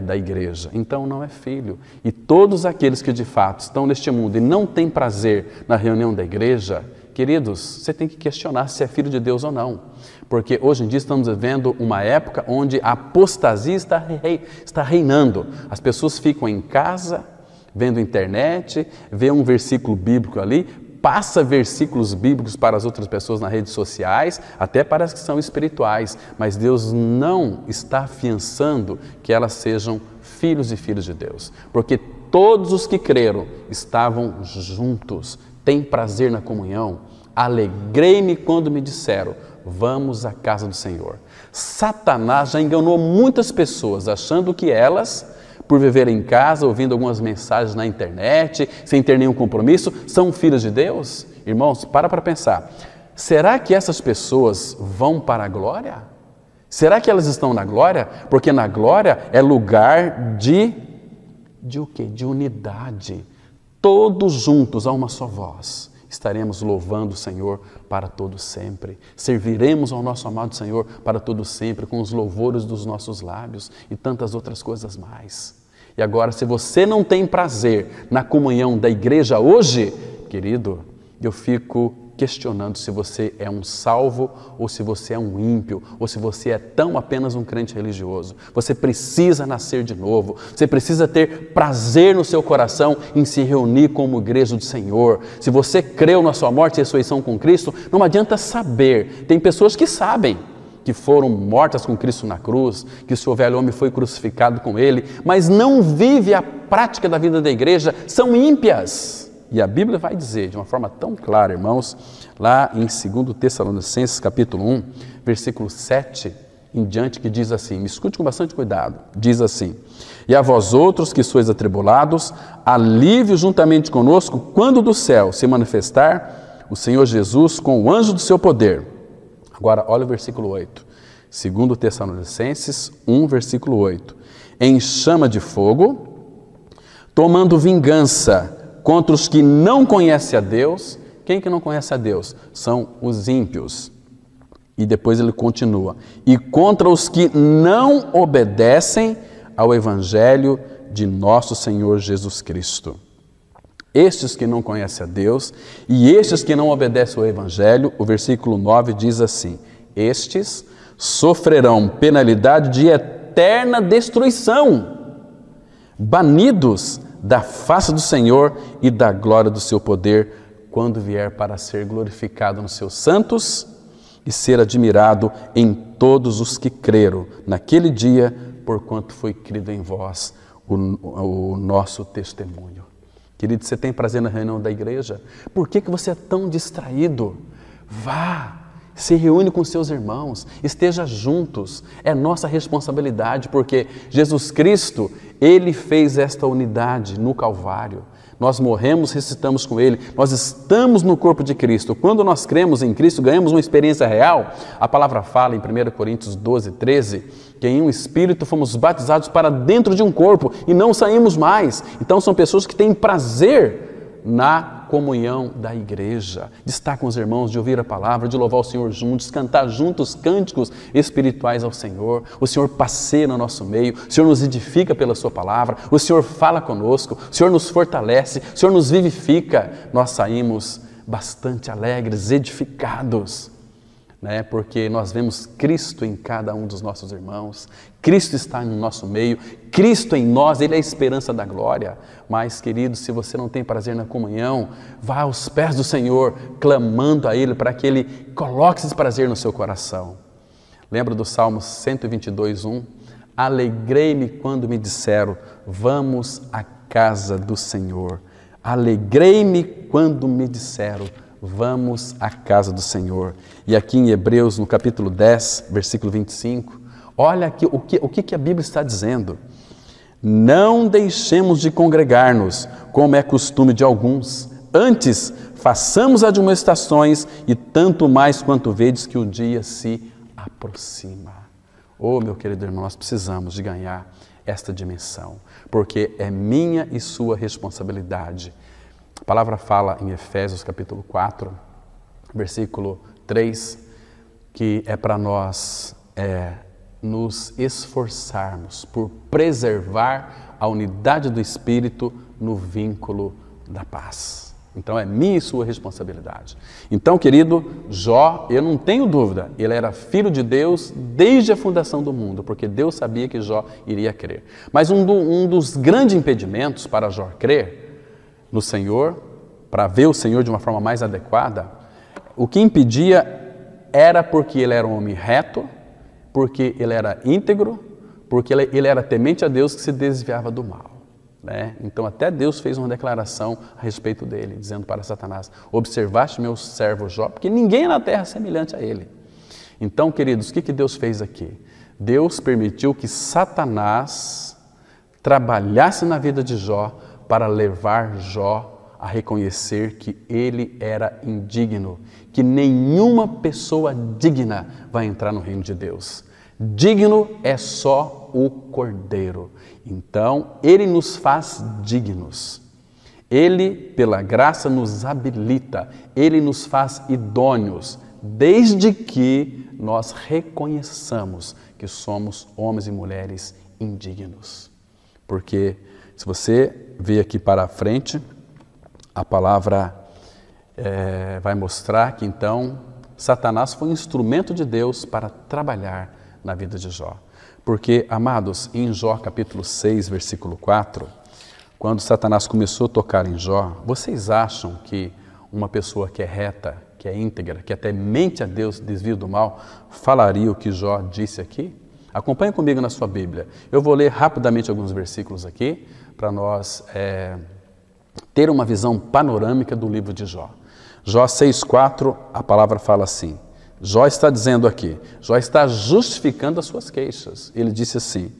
da igreja, então não é filho. E todos aqueles que de fato estão neste mundo e não têm prazer na reunião da igreja, queridos, você tem que questionar se é filho de Deus ou não, porque hoje em dia estamos vivendo uma época onde a apostasia está reinando. As pessoas ficam em casa, vendo internet, vê um versículo bíblico ali, passa versículos bíblicos para as outras pessoas nas redes sociais, até para as que são espirituais, mas Deus não está afiançando que elas sejam filhos e filhas de Deus, porque todos os que creram estavam juntos, têm prazer na comunhão. Alegrei-me quando me disseram, vamos à casa do Senhor. Satanás já enganou muitas pessoas, achando que elas, por viver em casa, ouvindo algumas mensagens na internet, sem ter nenhum compromisso, são filhos de Deus? Irmãos, para pensar. Será que essas pessoas vão para a glória? Será que elas estão na glória? Porque na glória é lugar de o quê? De unidade. Todos juntos a uma só voz. Estaremos louvando o Senhor para todo sempre. Serviremos ao nosso amado Senhor para todo sempre, com os louvores dos nossos lábios e tantas outras coisas mais. E agora, se você não tem prazer na comunhão da igreja hoje, querido, eu fico questionando se você é um salvo ou se você é um ímpio, ou se você é tão apenas um crente religioso. Você precisa nascer de novo, você precisa ter prazer no seu coração em se reunir como igreja do Senhor. Se você creu na sua morte e ressurreição com Cristo, não adianta saber. Tem pessoas que sabem que foram mortas com Cristo na cruz, que o seu velho homem foi crucificado com ele, mas não vive a prática da vida da igreja, são ímpias. E a Bíblia vai dizer de uma forma tão clara, irmãos, lá em 2 Tessalonicenses capítulo 1, versículo 7 em diante, que diz assim, me escute com bastante cuidado, diz assim, e a vós outros que sois atribulados, alívio juntamente conosco, quando do céu se manifestar o Senhor Jesus com o anjo do seu poder. Agora, olha o versículo 8, 2 Tessalonicenses 1, versículo 8, em chama de fogo, tomando vingança contra os que não conhecem a Deus. Quem que não conhece a Deus? São os ímpios. E depois ele continua. E contra os que não obedecem ao Evangelho de nosso Senhor Jesus Cristo. Estes que não conhecem a Deus e estes que não obedecem ao Evangelho, o versículo 9 diz assim, estes sofrerão penalidade de eterna destruição, banidos da face do Senhor e da glória do seu poder, quando vier para ser glorificado nos seus santos e ser admirado em todos os que creram naquele dia, porquanto foi crido em vós o nosso testemunho. Querido, você tem prazer na reunião da igreja? Por que você é tão distraído? Vá! Se reúne com seus irmãos, esteja juntos, é nossa responsabilidade, porque Jesus Cristo, Ele fez esta unidade no Calvário. Nós morremos, ressuscitamos com Ele, nós estamos no corpo de Cristo. Quando nós cremos em Cristo, ganhamos uma experiência real. A palavra fala em 1 Coríntios 12, 13, que em um Espírito fomos batizados para dentro de um corpo e não saímos mais. Então são pessoas que têm prazer na comunhão da igreja, de estar com os irmãos, de ouvir a palavra, de louvar o Senhor juntos, cantar juntos cânticos espirituais ao Senhor. O Senhor passeia no nosso meio, o Senhor nos edifica pela sua palavra, o Senhor fala conosco, o Senhor nos fortalece, o Senhor nos vivifica. Nós saímos bastante alegres, edificados, porque nós vemos Cristo em cada um dos nossos irmãos, Cristo está no nosso meio, Cristo em nós, Ele é a esperança da glória. Mas, querido, se você não tem prazer na comunhão, vá aos pés do Senhor, clamando a Ele para que Ele coloque esse prazer no seu coração. Lembra do Salmo 122, 1? Alegrei-me quando me disseram, vamos à casa do Senhor. Alegrei-me quando me disseram, vamos à casa do Senhor. E aqui em Hebreus, no capítulo 10, versículo 25, olha aqui o que a Bíblia está dizendo. Não deixemos de congregar-nos, como é costume de alguns, Antes, façamos admoestações e tanto mais quanto vedes que o dia se aproxima. Oh, meu querido irmão, nós precisamos de ganhar esta dimensão, porque é minha e sua responsabilidade. A palavra fala em Efésios capítulo 4, versículo 3, que é para nós nos esforçarmos por preservar a unidade do Espírito no vínculo da paz. Então é minha e sua responsabilidade. Então, querido, Jó, eu não tenho dúvida, ele era filho de Deus desde a fundação do mundo, porque Deus sabia que Jó iria crer. Mas um dos grandes impedimentos para Jó crer no Senhor, para ver o Senhor de uma forma mais adequada, o que impedia era porque ele era um homem reto, porque ele era íntegro, porque ele era temente a Deus que se desviava do mal. Então até Deus fez uma declaração a respeito dele, dizendo para Satanás: observaste meu servo Jó, porque ninguém na terra é semelhante a ele. Então, queridos, o que Deus fez aqui? Deus permitiu que Satanás trabalhasse na vida de Jó para levar Jó a reconhecer que ele era indigno, que nenhuma pessoa digna vai entrar no reino de Deus. Digno é só o Cordeiro. Então, ele nos faz dignos. Ele, pela graça, nos habilita. Ele nos faz idôneos, desde que nós reconheçamos que somos homens e mulheres indignos. Porque, se você ver aqui para a frente, a palavra vai mostrar que, então, Satanás foi um instrumento de Deus para trabalhar na vida de Jó. Porque, amados, em Jó capítulo 6, versículo 4, quando Satanás começou a tocar em Jó, vocês acham que uma pessoa que é reta, que é íntegra, que até mente a Deus, desvio do mal, falaria o que Jó disse aqui? Acompanhe comigo na sua Bíblia. Eu vou ler rapidamente alguns versículos aqui, para nós ter uma visão panorâmica do livro de Jó. Jó 6,4, a palavra fala assim. Jó está dizendo aqui, Jó está justificando as suas queixas. Ele disse assim: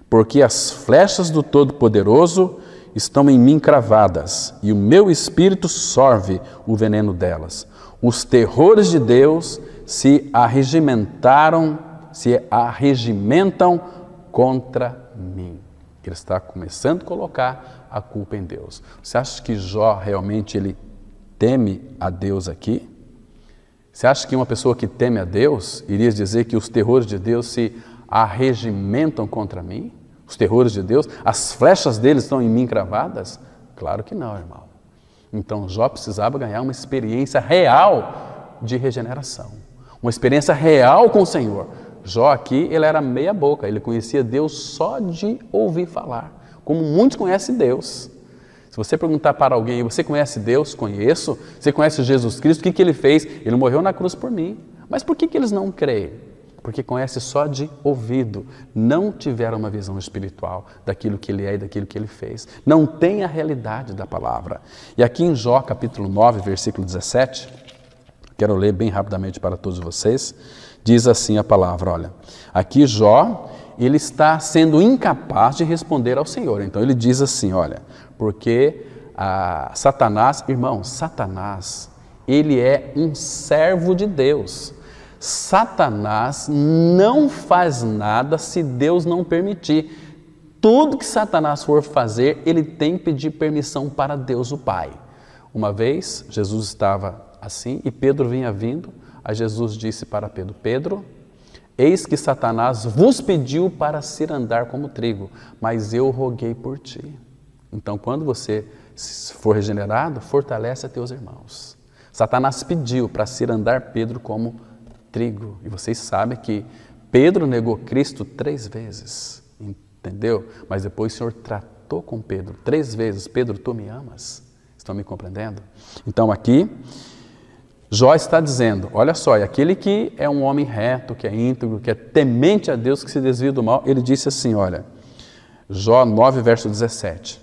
porque as flechas do Todo-Poderoso estão em mim cravadas, e o meu espírito sorve o veneno delas. Os terrores de Deus se arregimentam contra mim. Ele está começando a colocar a culpa em Deus. Você acha que Jó realmente ele teme a Deus aqui? Você acha que uma pessoa que teme a Deus iria dizer que os terrores de Deus se arregimentam contra mim? Os terrores de Deus, as flechas dele estão em mim cravadas? Claro que não, irmão. Então Jó precisava ganhar uma experiência real de regeneração, uma experiência real com o Senhor. Jó aqui, ele era meia boca, ele conhecia Deus só de ouvir falar, como muitos conhecem Deus. Se você perguntar para alguém, você conhece Deus? Conheço. Você conhece Jesus Cristo? O que ele fez? Ele morreu na cruz por mim. Mas por que eles não creem? Porque conhecem só de ouvido. Não tiveram uma visão espiritual daquilo que ele é e daquilo que ele fez. Não tem a realidade da palavra. E aqui em Jó, capítulo 9, versículo 17, quero ler bem rapidamente para todos vocês, diz assim a palavra, olha, aqui Jó, ele está sendo incapaz de responder ao Senhor. Então ele diz assim, olha, porque Satanás, irmão, Satanás, ele é um servo de Deus. Satanás não faz nada se Deus não permitir. Tudo que Satanás for fazer, ele tem que pedir permissão para Deus o Pai. Uma vez, Jesus estava assim e Pedro vinha vindo, aí Jesus disse para Pedro, Pedro, eis que Satanás vos pediu para se andar como trigo, mas eu roguei por ti. Então, quando você for regenerado, fortalece a teus irmãos. Satanás pediu para se andar Pedro como trigo. E vocês sabem que Pedro negou Cristo 3 vezes, entendeu? Mas depois o Senhor tratou com Pedro 3 vezes. Pedro, tu me amas? Estão me compreendendo? Então, aqui, Jó está dizendo, olha só, e aquele que é um homem reto, que é íntegro, que é temente a Deus, que se desvia do mal, ele disse assim, olha, Jó 9, verso 17,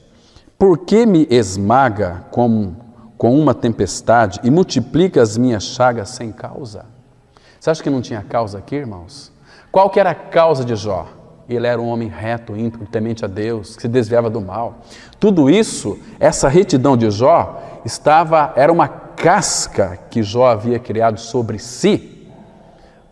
por que me esmaga com uma tempestade e multiplica as minhas chagas sem causa? Você acha que não tinha causa aqui, irmãos? Qual que era a causa de Jó? ele era um homem reto, íntegro, temente a Deus, que se desviava do mal. Tudo isso, essa retidão de Jó, era uma casca que Jó havia criado sobre si,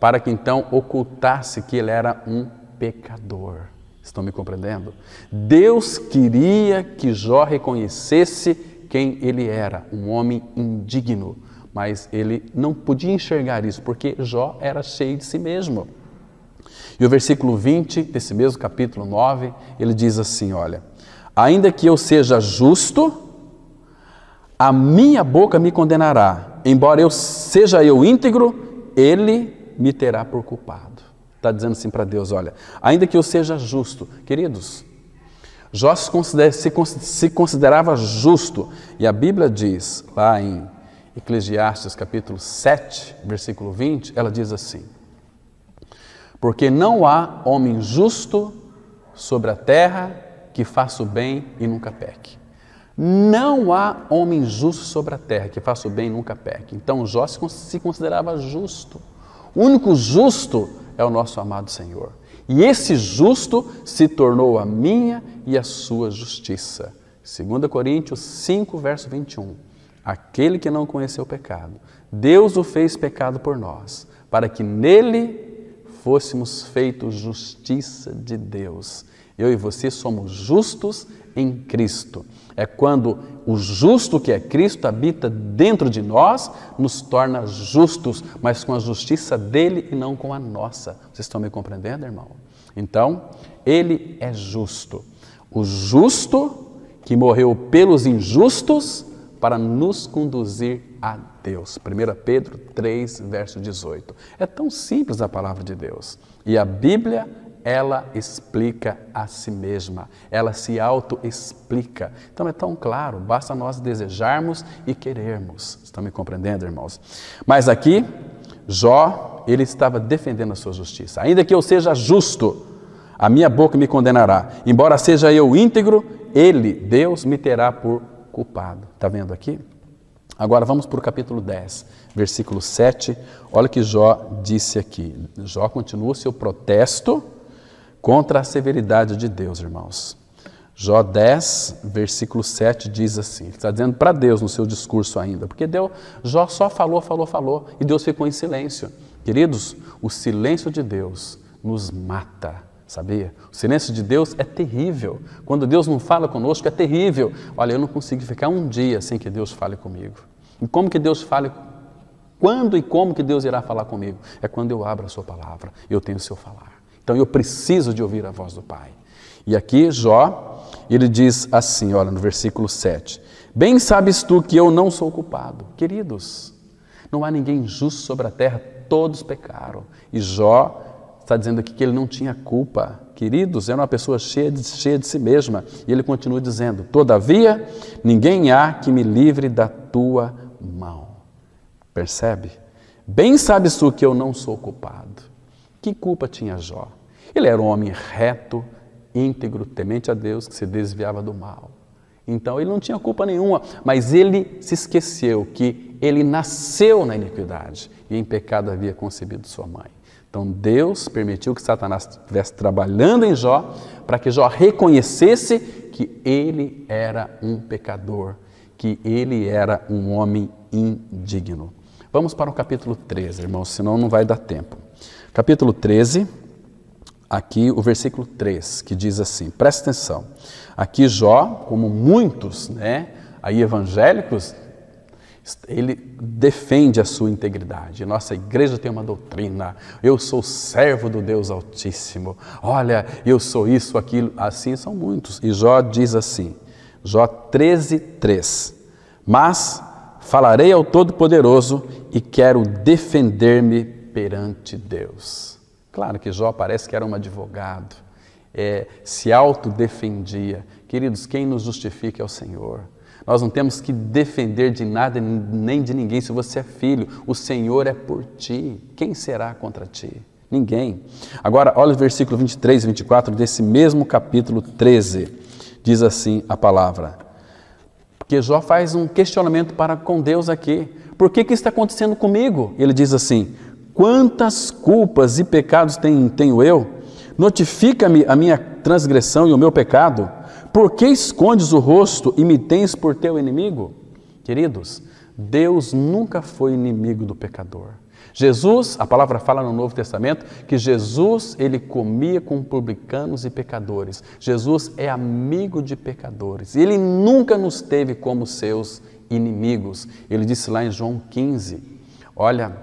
para que então ocultasse que ele era um pecador. Estão me compreendendo? Deus queria que Jó reconhecesse quem ele era, um homem indigno, mas ele não podia enxergar isso, porque Jó era cheio de si mesmo. E o versículo 20 desse mesmo capítulo 9, ele diz assim, olha, ainda que eu seja justo, a minha boca me condenará, embora seja eu íntegro, ele me terá por culpado. Está dizendo assim para Deus, olha, ainda que eu seja justo. Queridos, Jó se considerava justo, e a Bíblia diz, lá em Eclesiastes capítulo 7, versículo 20, ela diz assim, porque não há homem justo sobre a terra que faça o bem e nunca peque. Não há homem justo sobre a terra que faça o bem e nunca peque. Então Jó se considerava justo. O único justo é o nosso amado Senhor. E esse justo se tornou a minha e a sua justiça. 2 Coríntios 5, verso 21. Aquele que não conheceu o pecado, Deus o fez pecado por nós, para que nele fôssemos feitos justiça de Deus. Eu e você somos justos em Cristo. É quando o justo que é Cristo habita dentro de nós, nos torna justos, mas com a justiça dele e não com a nossa. Vocês estão me compreendendo, irmão? Então, ele é justo. O justo que morreu pelos injustos para nos conduzir a Deus. 1 Pedro 3, verso 18. É tão simples a palavra de Deus. E a Bíblia, ela explica a si mesma. Ela se auto-explica. Então é tão claro, basta nós desejarmos e querermos. Estão me compreendendo, irmãos? Mas aqui, Jó, ele estava defendendo a sua justiça. Ainda que eu seja justo, a minha boca me condenará. Embora seja eu íntegro, ele, Deus, me terá por culpado. Está vendo aqui? Agora vamos para o capítulo 10, versículo 7. Olha o que Jó disse aqui. Jó continua o seu protesto contra a severidade de Deus, irmãos. Jó 10, versículo 7 diz assim, ele está dizendo para Deus no seu discurso ainda, porque Jó só falou, e Deus ficou em silêncio. Queridos, o silêncio de Deus nos mata. Sabia? O silêncio de Deus é terrível. Quando Deus não fala conosco, é terrível. Olha, eu não consigo ficar um dia sem que Deus fale comigo. E como que Deus fale? Quando e como que Deus irá falar comigo? É quando eu abro a sua palavra, eu tenho o seu falar. Então eu preciso de ouvir a voz do Pai. E aqui Jó, ele diz assim, olha, no versículo 7. Bem sabes tu que eu não sou culpado. Queridos, não há ninguém justo sobre a terra, todos pecaram. E Jó está dizendo aqui que ele não tinha culpa. Queridos, era uma pessoa cheia de si mesma. E ele continua dizendo, todavia, ninguém há que me livre da tua mão. Percebe? Bem sabes tu que eu não sou culpado. Que culpa tinha Jó? Ele era um homem reto, íntegro, temente a Deus, que se desviava do mal. Então ele não tinha culpa nenhuma, mas ele se esqueceu que ele nasceu na iniquidade e em pecado havia concebido sua mãe. Então Deus permitiu que Satanás estivesse trabalhando em Jó para que Jó reconhecesse que ele era um pecador, que ele era um homem indigno. Vamos para o capítulo 13, irmãos, senão não vai dar tempo. Capítulo 13, aqui o versículo 3, que diz assim, presta atenção. Aqui Jó, como muitos, aí evangélicos, ele defende a sua integridade. Nossa igreja tem uma doutrina, eu sou servo do Deus Altíssimo, olha, eu sou isso, aquilo, assim são muitos. E Jó diz assim, Jó 13, 3, mas falarei ao Todo-Poderoso e quero defender-me perante Deus. Claro que Jó parece que era um advogado, se autodefendia. Queridos, quem nos justifica é o Senhor. Nós não temos que defender de nada nem de ninguém. Se você é filho, o Senhor é por ti. Quem será contra ti? Ninguém. Agora, olha o versículo 23 e 24 desse mesmo capítulo 13. Diz assim a palavra. Porque Jó faz um questionamento para com Deus aqui. Por que está acontecendo comigo? Ele diz assim, quantas culpas e pecados tenho eu? Notifica-me a minha transgressão e o meu pecado. Por que escondes o rosto e me tens por teu inimigo? Queridos, Deus nunca foi inimigo do pecador. Jesus, a palavra fala no Novo Testamento, que Jesus, ele comia com publicanos e pecadores. Jesus é amigo de pecadores. Ele nunca nos teve como seus inimigos. Ele disse lá em João 15, olha,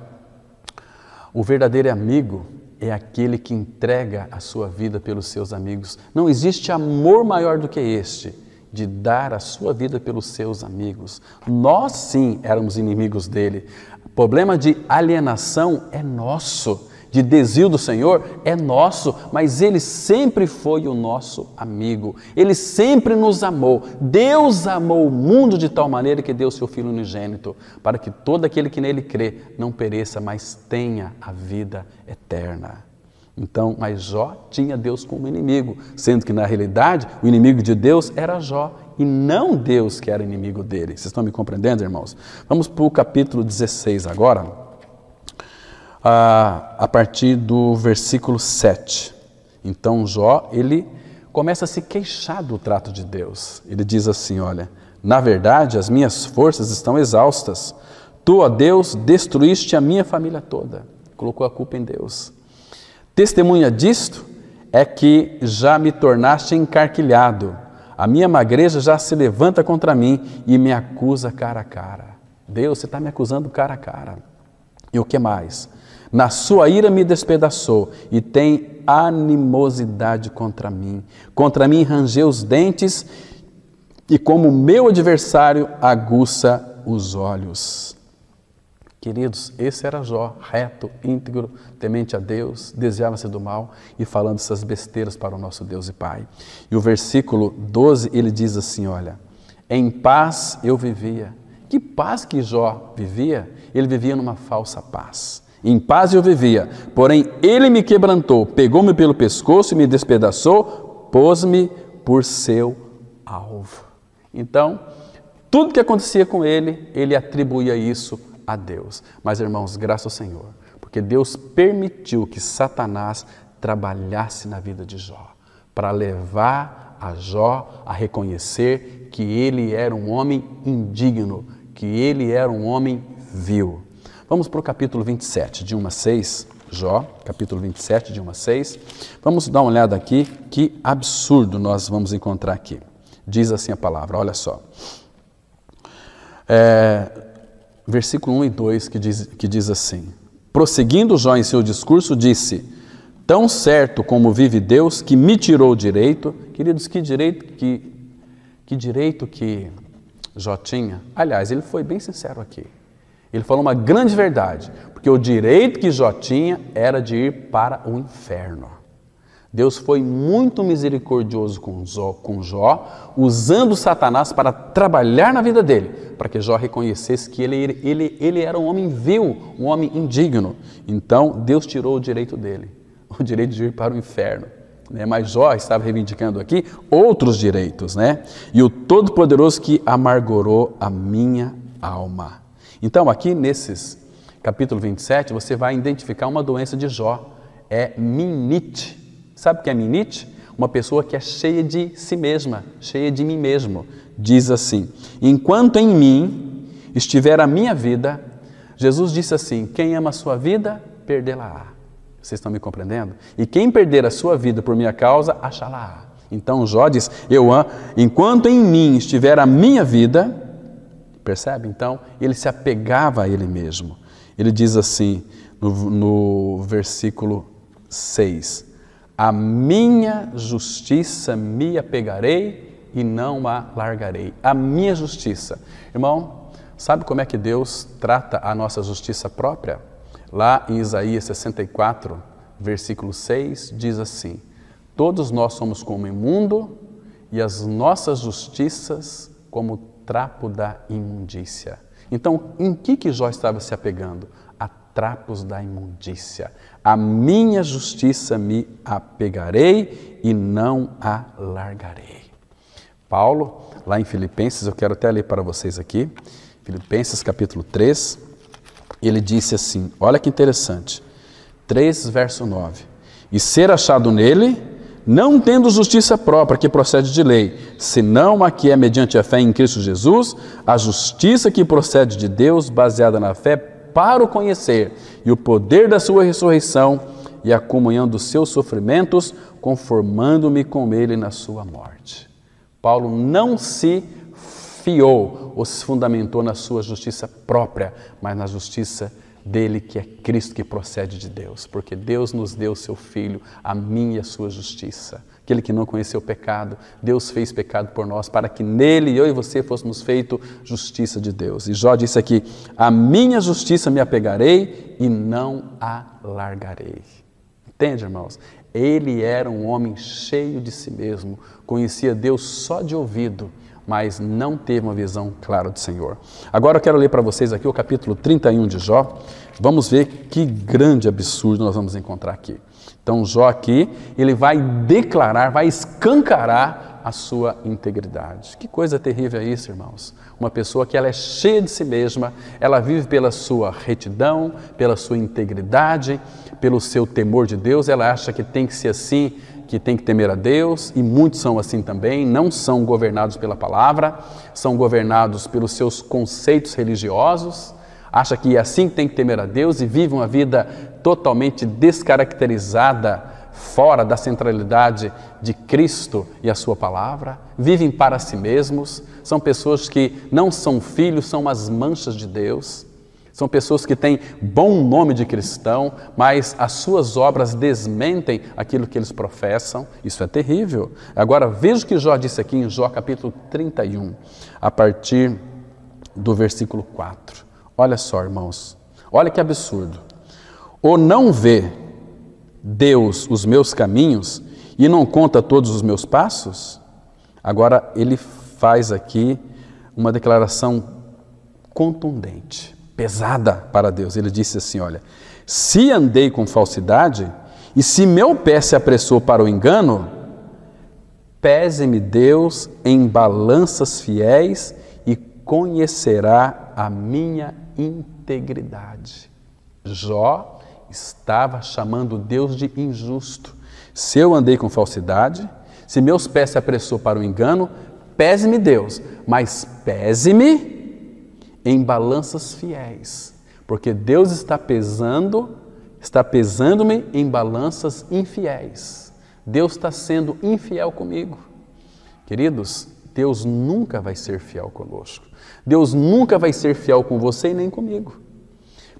o verdadeiro amigo é aquele que entrega a sua vida pelos seus amigos. Não existe amor maior do que este, de dar a sua vida pelos seus amigos. Nós sim éramos inimigos dele. O problema de alienação é nosso, de desvio do Senhor é nosso, mas ele sempre foi o nosso amigo. Ele sempre nos amou. Deus amou o mundo de tal maneira que deu seu Filho unigênito, para que todo aquele que nele crê não pereça, mas tenha a vida eterna. Então, mas Jó tinha Deus como inimigo, sendo que na realidade o inimigo de Deus era Jó e não Deus que era inimigo dele. Vocês estão me compreendendo, irmãos? Vamos para o capítulo 16 agora, a partir do versículo 7. Então Jó, ele começa a se queixar do trato de Deus. Ele diz assim, olha, na verdade as minhas forças estão exaustas. Tu, ó Deus, destruíste a minha família toda. Colocou a culpa em Deus. Testemunha disto é que já me tornaste encarquilhado. A minha magreza já se levanta contra mim e me acusa cara a cara. Deus, você está me acusando cara a cara. E o que mais? Na sua ira me despedaçou e tem animosidade contra mim. Contra mim rangeu os dentes e como meu adversário aguça os olhos. Queridos, esse era Jó, reto, íntegro, temente a Deus, desviava-se do mal e falando essas besteiras para o nosso Deus e Pai. E o versículo 12, ele diz assim, olha, em paz eu vivia. Que paz que Jó vivia? Ele vivia numa falsa paz. Em paz eu vivia, porém ele me quebrantou, pegou-me pelo pescoço e me despedaçou, pôs-me por seu alvo. Então, tudo que acontecia com ele, ele atribuía isso a Deus. Mas, irmãos, graças ao Senhor, porque Deus permitiu que Satanás trabalhasse na vida de Jó, para levar a Jó a reconhecer que ele era um homem indigno, que ele era um homem vil. Vamos para o capítulo 27, de 1 a 6, Jó, capítulo 27, de 1 a 6. Vamos dar uma olhada aqui, que absurdo nós vamos encontrar aqui. Diz assim a palavra, olha só. Versículo 1 e 2, que diz assim, prosseguindo Jó em seu discurso, disse, tão certo como vive Deus, que me tirou o direito. Queridos, que direito que Jó tinha? Aliás, ele foi bem sincero aqui. Ele falou uma grande verdade, porque o direito que Jó tinha era de ir para o inferno. Deus foi muito misericordioso com Jó, usando Satanás para trabalhar na vida dele, para que Jó reconhecesse que ele era um homem vil, um homem indigno. Então, Deus tirou o direito dele, o direito de ir para o inferno. Mas Jó estava reivindicando aqui outros direitos, né? E o Todo-Poderoso que amargurou a minha alma. Então, aqui nesses capítulo 27, você vai identificar uma doença de Jó, é minite. Sabe o que é minite? Uma pessoa que é cheia de si mesma, cheia de mim mesmo. Diz assim, enquanto em mim estiver a minha vida, Jesus disse assim, quem ama a sua vida, perdê-la-á. Vocês estão me compreendendo? E quem perder a sua vida por minha causa, achá-la-á. Então Jó diz, enquanto em mim estiver a minha vida, percebe? Então, ele se apegava a ele mesmo. Ele diz assim, no versículo 6, a minha justiça me apegarei e não a largarei. A minha justiça. Irmão, sabe como é que Deus trata a nossa justiça própria? Lá em Isaías 64, versículo 6, diz assim, todos nós somos como imundo e as nossas justiças como trapo da imundícia. Então, em que Jó estava se apegando? A trapos da imundícia. A minha justiça me apegarei e não a largarei. Paulo, lá em Filipenses, eu quero até ler para vocês aqui, Filipenses capítulo 3, ele disse assim, olha que interessante, 3 verso 9, e ser achado nele, não tendo justiça própria que procede de lei, senão a que é mediante a fé em Cristo Jesus, a justiça que procede de Deus, baseada na fé, para o conhecer, e o poder da sua ressurreição, e a comunhão dos seus sofrimentos, conformando-me com ele na sua morte. Paulo não se fiou ou se fundamentou na sua justiça própria, mas na justiça dele, que é Cristo, que procede de Deus, porque Deus nos deu o seu Filho, a minha e a sua justiça. Aquele que não conheceu o pecado, Deus fez pecado por nós, para que nele, eu e você, fôssemos feito justiça de Deus. E Jó disse aqui, a minha justiça me apegarei e não a largarei. Entende, irmãos? Ele era um homem cheio de si mesmo, conhecia Deus só de ouvido, mas não teve uma visão clara do Senhor. Agora eu quero ler para vocês aqui o capítulo 31 de Jó. Vamos ver que grande absurdo nós vamos encontrar aqui. Então Jó aqui, ele vai declarar, vai escancarar a sua integridade. Que coisa terrível é isso, irmãos? Uma pessoa que ela é cheia de si mesma, ela vive pela sua retidão, pela sua integridade, pelo seu temor de Deus, ela acha que tem que ser assim, que tem que temer a Deus, e muitos são assim também, não são governados pela palavra, são governados pelos seus conceitos religiosos, acha que é assim que tem que temer a Deus e vive uma vida totalmente descaracterizada, fora da centralidade de Cristo e a sua palavra, vivem para si mesmos, são pessoas que não são filhos, são umas manchas de Deus, são pessoas que têm bom nome de cristão, mas as suas obras desmentem aquilo que eles professam. Isso é terrível. Agora, veja o que Jó disse aqui em Jó capítulo 31, a partir do versículo 4. Olha só, irmãos, olha que absurdo. Ou não vê Deus os meus caminhos e não conta todos os meus passos? Agora, ele faz aqui uma declaração contundente, pesada para Deus. Ele disse assim, olha, se andei com falsidade e se meu pé se apressou para o engano, pese-me Deus em balanças fiéis e conhecerá a minha integridade. Jó estava chamando Deus de injusto. Se eu andei com falsidade, se meus pés se apressou para o engano, pese-me Deus, mas pese-me em balanças fiéis, porque Deus está pesando-me em balanças infiéis. Deus está sendo infiel comigo. Queridos, Deus nunca vai ser fiel conosco. Deus nunca vai ser fiel com você e nem comigo,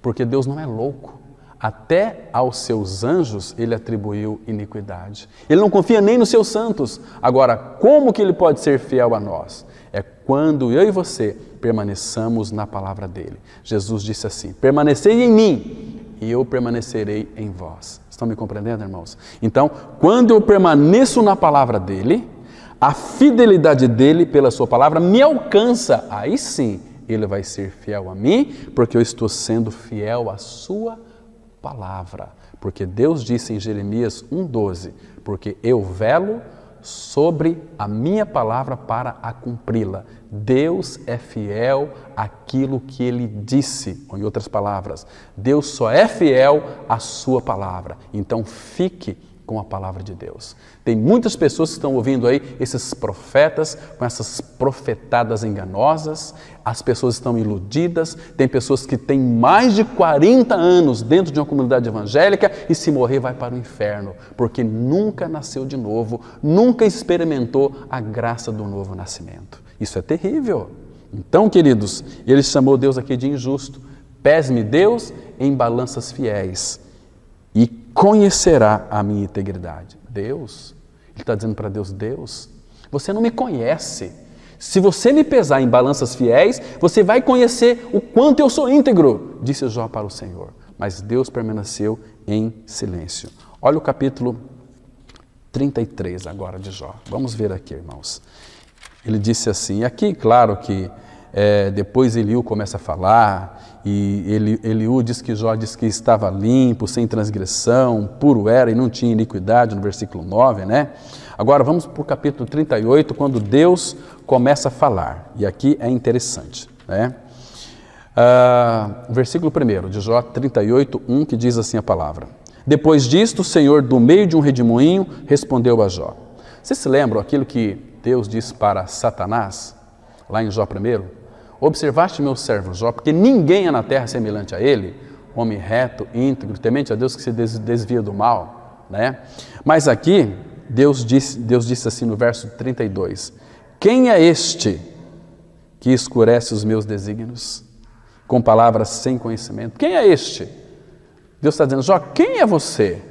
porque Deus não é louco. Até aos seus anjos ele atribuiu iniquidade. Ele não confia nem nos seus santos. Agora, como que ele pode ser fiel a nós? É quando eu e você permaneçamos na palavra dele. Jesus disse assim, permanecei em mim e eu permanecerei em vós. Estão me compreendendo, irmãos? Então, quando eu permaneço na palavra dele, a fidelidade dele pela sua palavra me alcança. Aí sim, ele vai ser fiel a mim, porque eu estou sendo fiel à sua palavra. Porque Deus disse em Jeremias 1,12, porque eu velo sobre a minha palavra para a cumpri-la. Deus é fiel àquilo que ele disse, ou em outras palavras, Deus só é fiel à sua palavra. Então fique com a palavra de Deus. Tem muitas pessoas que estão ouvindo aí esses profetas com essas profetadas enganosas, as pessoas estão iludidas, tem pessoas que têm mais de 40 anos dentro de uma comunidade evangélica e se morrer vai para o inferno, porque nunca nasceu de novo, nunca experimentou a graça do novo nascimento. Isso é terrível. Então, queridos, ele chamou Deus aqui de injusto. Pese-me Deus em balanças fiéis e conhecerá a minha integridade. Deus, ele está dizendo para Deus, Deus, você não me conhece. Se você me pesar em balanças fiéis, você vai conhecer o quanto eu sou íntegro, disse Jó para o Senhor. Mas Deus permaneceu em silêncio. Olha o capítulo 33 agora de Jó. Vamos ver aqui, irmãos. Ele disse assim, aqui claro que depois Eliú começa a falar, e Eliú diz que Jó diz que estava limpo, sem transgressão, puro era e não tinha iniquidade, no versículo 9, né? Agora vamos para o capítulo 38, quando Deus começa a falar, e aqui é interessante, né? Versículo 1 de Jó 38, 1, que diz assim a palavra: Depois disto, o Senhor, do meio de um redemoinho, respondeu a Jó. Vocês se lembram aquilo que Deus disse para Satanás, lá em Jó 1? Observaste meu servo Jó, porque ninguém é na terra semelhante a ele, homem reto, íntegro, temente a Deus, que se desvia do mal, né? Mas aqui, Deus disse assim no verso 32, quem é este que escurece os meus desígnios com palavras sem conhecimento? Quem é este? Deus está dizendo, Jó, quem é você?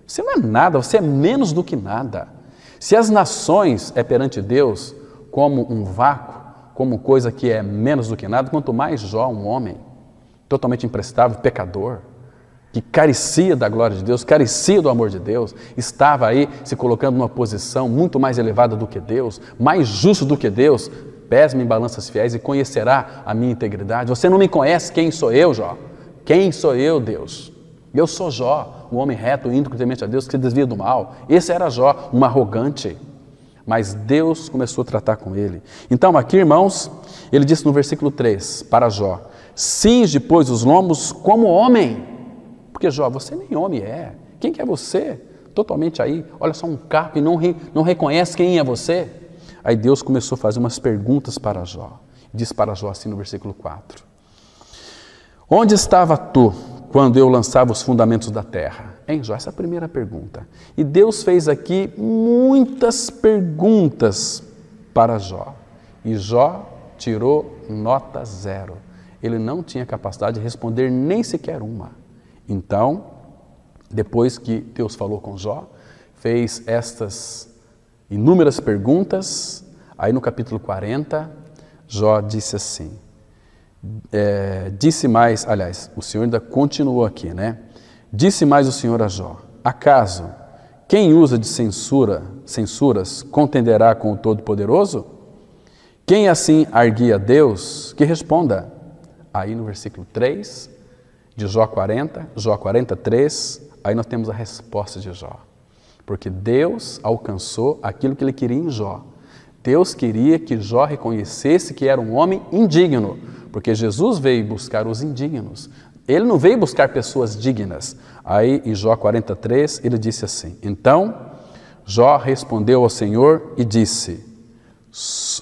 Você não é nada, você é menos do que nada. Se as nações é perante Deus como um vácuo, como coisa que é menos do que nada, quanto mais Jó, um homem totalmente imprestável, pecador, que carecia da glória de Deus, carecia do amor de Deus, estava aí se colocando numa posição muito mais elevada do que Deus, mais justo do que Deus. Pese-me em balanças fiéis e conhecerá a minha integridade. Você não me conhece, quem sou eu, Jó? Quem sou eu, Deus? Eu sou Jó, um homem reto, íntegro, temente a Deus, que se desvia do mal. Esse era Jó, um arrogante. Mas Deus começou a tratar com ele. Então aqui, irmãos, ele disse no versículo 3 para Jó, cinge, pois, os lombos como homem. Porque Jó, você nem homem é. Quem que é você? Totalmente aí, olha só um caco e não reconhece quem é você. Aí Deus começou a fazer umas perguntas para Jó. Diz para Jó assim no versículo 4. Onde estava tu quando eu lançava os fundamentos da terra? Hein, Jó? Essa é a primeira pergunta. E Deus fez aqui muitas perguntas para Jó. E Jó tirou nota 0. Ele não tinha capacidade de responder nem sequer uma. Então, depois que Deus falou com Jó, fez estas inúmeras perguntas, aí no capítulo 40, Jó disse assim, disse mais, aliás, o Senhor ainda continuou aqui, né? Disse mais o Senhor a Jó, acaso quem usa de censuras contenderá com o Todo-Poderoso? Quem assim arguia a Deus, que responda. Aí no versículo 3 de Jó 40, Jó 43, aí nós temos a resposta de Jó. Porque Deus alcançou aquilo que ele queria em Jó. Deus queria que Jó reconhecesse que era um homem indigno, porque Jesus veio buscar os indignos. Ele não veio buscar pessoas dignas. Aí em Jó 43 ele disse assim, então Jó respondeu ao Senhor e disse,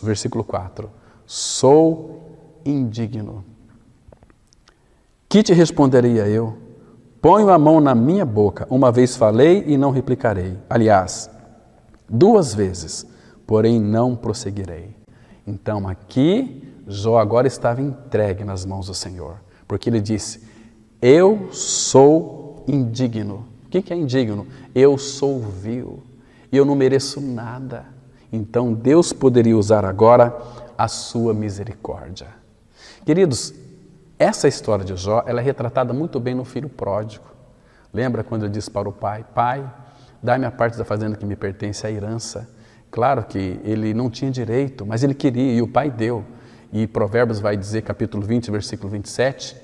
versículo 4, sou indigno. Que te responderia eu? Ponho a mão na minha boca, uma vez falei e não replicarei. Aliás, 2 vezes, porém não prosseguirei. Então aqui, Jó agora estava entregue nas mãos do Senhor, porque ele disse, eu sou indigno. O que é indigno? Eu sou vil, eu não mereço nada. Então Deus poderia usar agora a sua misericórdia. Queridos, essa história de Jó, ela é retratada muito bem no filho pródigo. Lembra quando ele disse para o pai, pai, dá-me a parte da fazenda que me pertence, a herança. Claro que ele não tinha direito, mas ele queria e o pai deu. E Provérbios vai dizer, capítulo 20, versículo 27,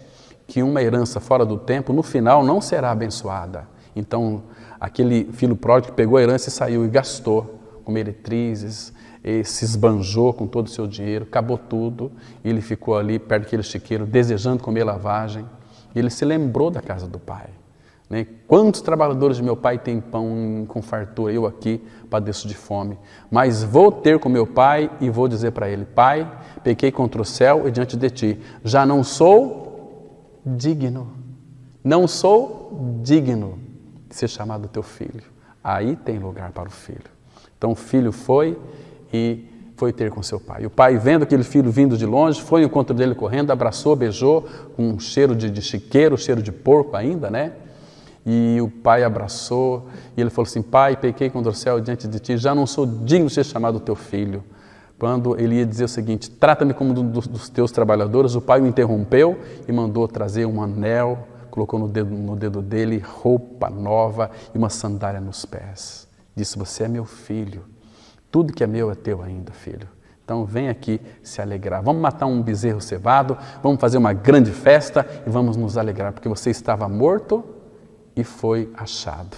que uma herança fora do tempo, no final, não será abençoada. Então, aquele filho pródigo pegou a herança e saiu e gastou com meretrizes, e se esbanjou com todo o seu dinheiro, acabou tudo, e ele ficou ali perto daquele chiqueiro, desejando comer lavagem, e ele se lembrou da casa do pai. Né? Quantos trabalhadores de meu pai têm pão com fartura? Eu aqui padeço de fome, mas vou ter com meu pai e vou dizer para ele, pai, pequei contra o céu e diante de ti, já não sou digno, não sou digno de ser chamado teu filho. Aí tem lugar para o filho. Então o filho foi e foi ter com seu pai. O pai, vendo aquele filho vindo de longe, foi ao encontro dele correndo, abraçou, beijou, com um cheiro de chiqueiro, cheiro de porco ainda, né? E o pai abraçou e ele falou assim, pai, pequei contra o céu diante de ti, já não sou digno de ser chamado teu filho. Quando ele ia dizer o seguinte, trata-me como um dos teus trabalhadores, o pai o interrompeu e mandou trazer um anel, colocou no dedo dele roupa nova e uma sandália nos pés. Disse, você é meu filho. Tudo que é meu é teu ainda, filho. Então vem aqui se alegrar. Vamos matar um bezerro cevado, vamos fazer uma grande festa e vamos nos alegrar, porque você estava morto e foi achado.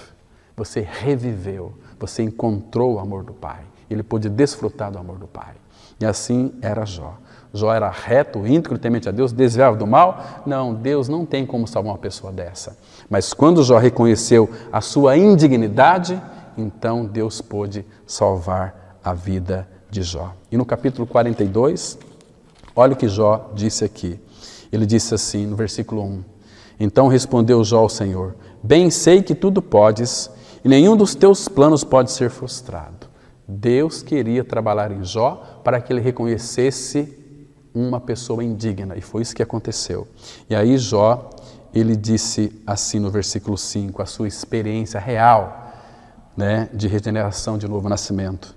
Você reviveu, você encontrou o amor do Pai. Ele pôde desfrutar do amor do Pai. E assim era Jó. Jó era reto, íntegro, temente a Deus, desviava do mal? Não, Deus não tem como salvar uma pessoa dessa. Mas quando Jó reconheceu a sua indignidade, então Deus pôde salvar a vida de Jó. E no capítulo 42, olha o que Jó disse aqui. Ele disse assim, no versículo 1. Então respondeu Jó ao Senhor: bem sei que tudo podes, e nenhum dos teus planos pode ser frustrado. Deus queria trabalhar em Jó para que ele reconhecesse uma pessoa indigna, e foi isso que aconteceu. E aí Jó, ele disse assim no versículo 5, a sua experiência real, né, de regeneração, de novo nascimento.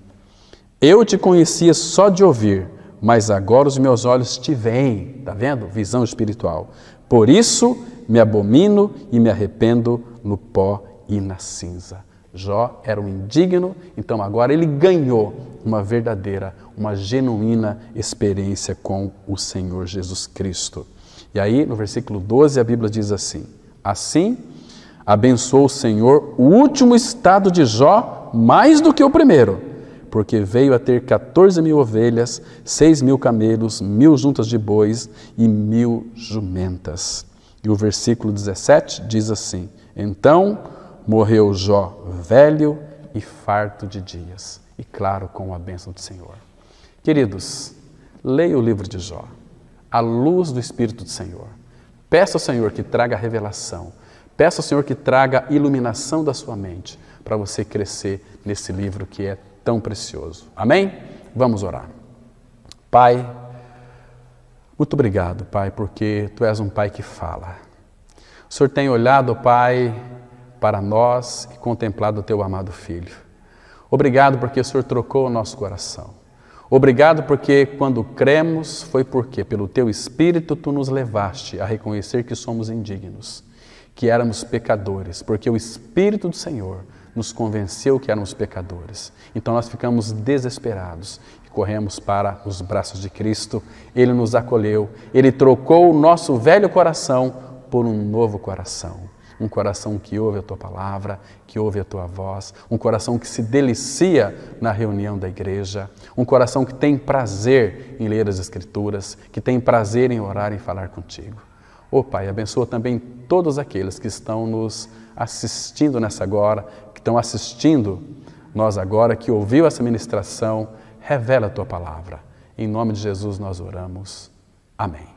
Eu te conhecia só de ouvir, mas agora os meus olhos te veem, tá vendo? Visão espiritual. Por isso me abomino e me arrependo no pó e na cinza. Jó era um indigno, então agora ele ganhou uma verdadeira, uma genuína experiência com o Senhor Jesus Cristo. E aí, no versículo 12, a Bíblia diz assim: assim, abençoou o Senhor o último estado de Jó mais do que o primeiro, porque veio a ter 14.000 ovelhas, 6.000 camelos, 1.000 juntas de bois e 1.000 jumentas. E o versículo 17 diz assim: então morreu Jó velho e farto de dias, e claro, com a bênção do Senhor. Queridos, leia o livro de Jó, à luz do Espírito do Senhor. Peça ao Senhor que traga revelação, peça ao Senhor que traga iluminação da sua mente, para você crescer nesse livro que é tão precioso. Amém? Vamos orar. Pai, muito obrigado, Pai, porque Tu és um Pai que fala. O Senhor tem olhado, Pai, para nós e contemplado o Teu amado Filho. Obrigado porque o Senhor trocou o nosso coração. Obrigado porque quando cremos foi porque pelo Teu Espírito Tu nos levaste a reconhecer que somos indignos, que éramos pecadores, porque o Espírito do Senhor nos convenceu que éramos pecadores. Então nós ficamos desesperados e corremos para os braços de Cristo. Ele nos acolheu, Ele trocou o nosso velho coração por um novo coração. Um coração que ouve a Tua palavra, que ouve a Tua voz, um coração que se delicia na reunião da igreja, um coração que tem prazer em ler as Escrituras, que tem prazer em orar e falar contigo. Ó Pai, abençoa também todos aqueles que estão nos assistindo nessa agora, que estão assistindo nós agora, que ouviu essa ministração, revela a Tua palavra. Em nome de Jesus nós oramos. Amém.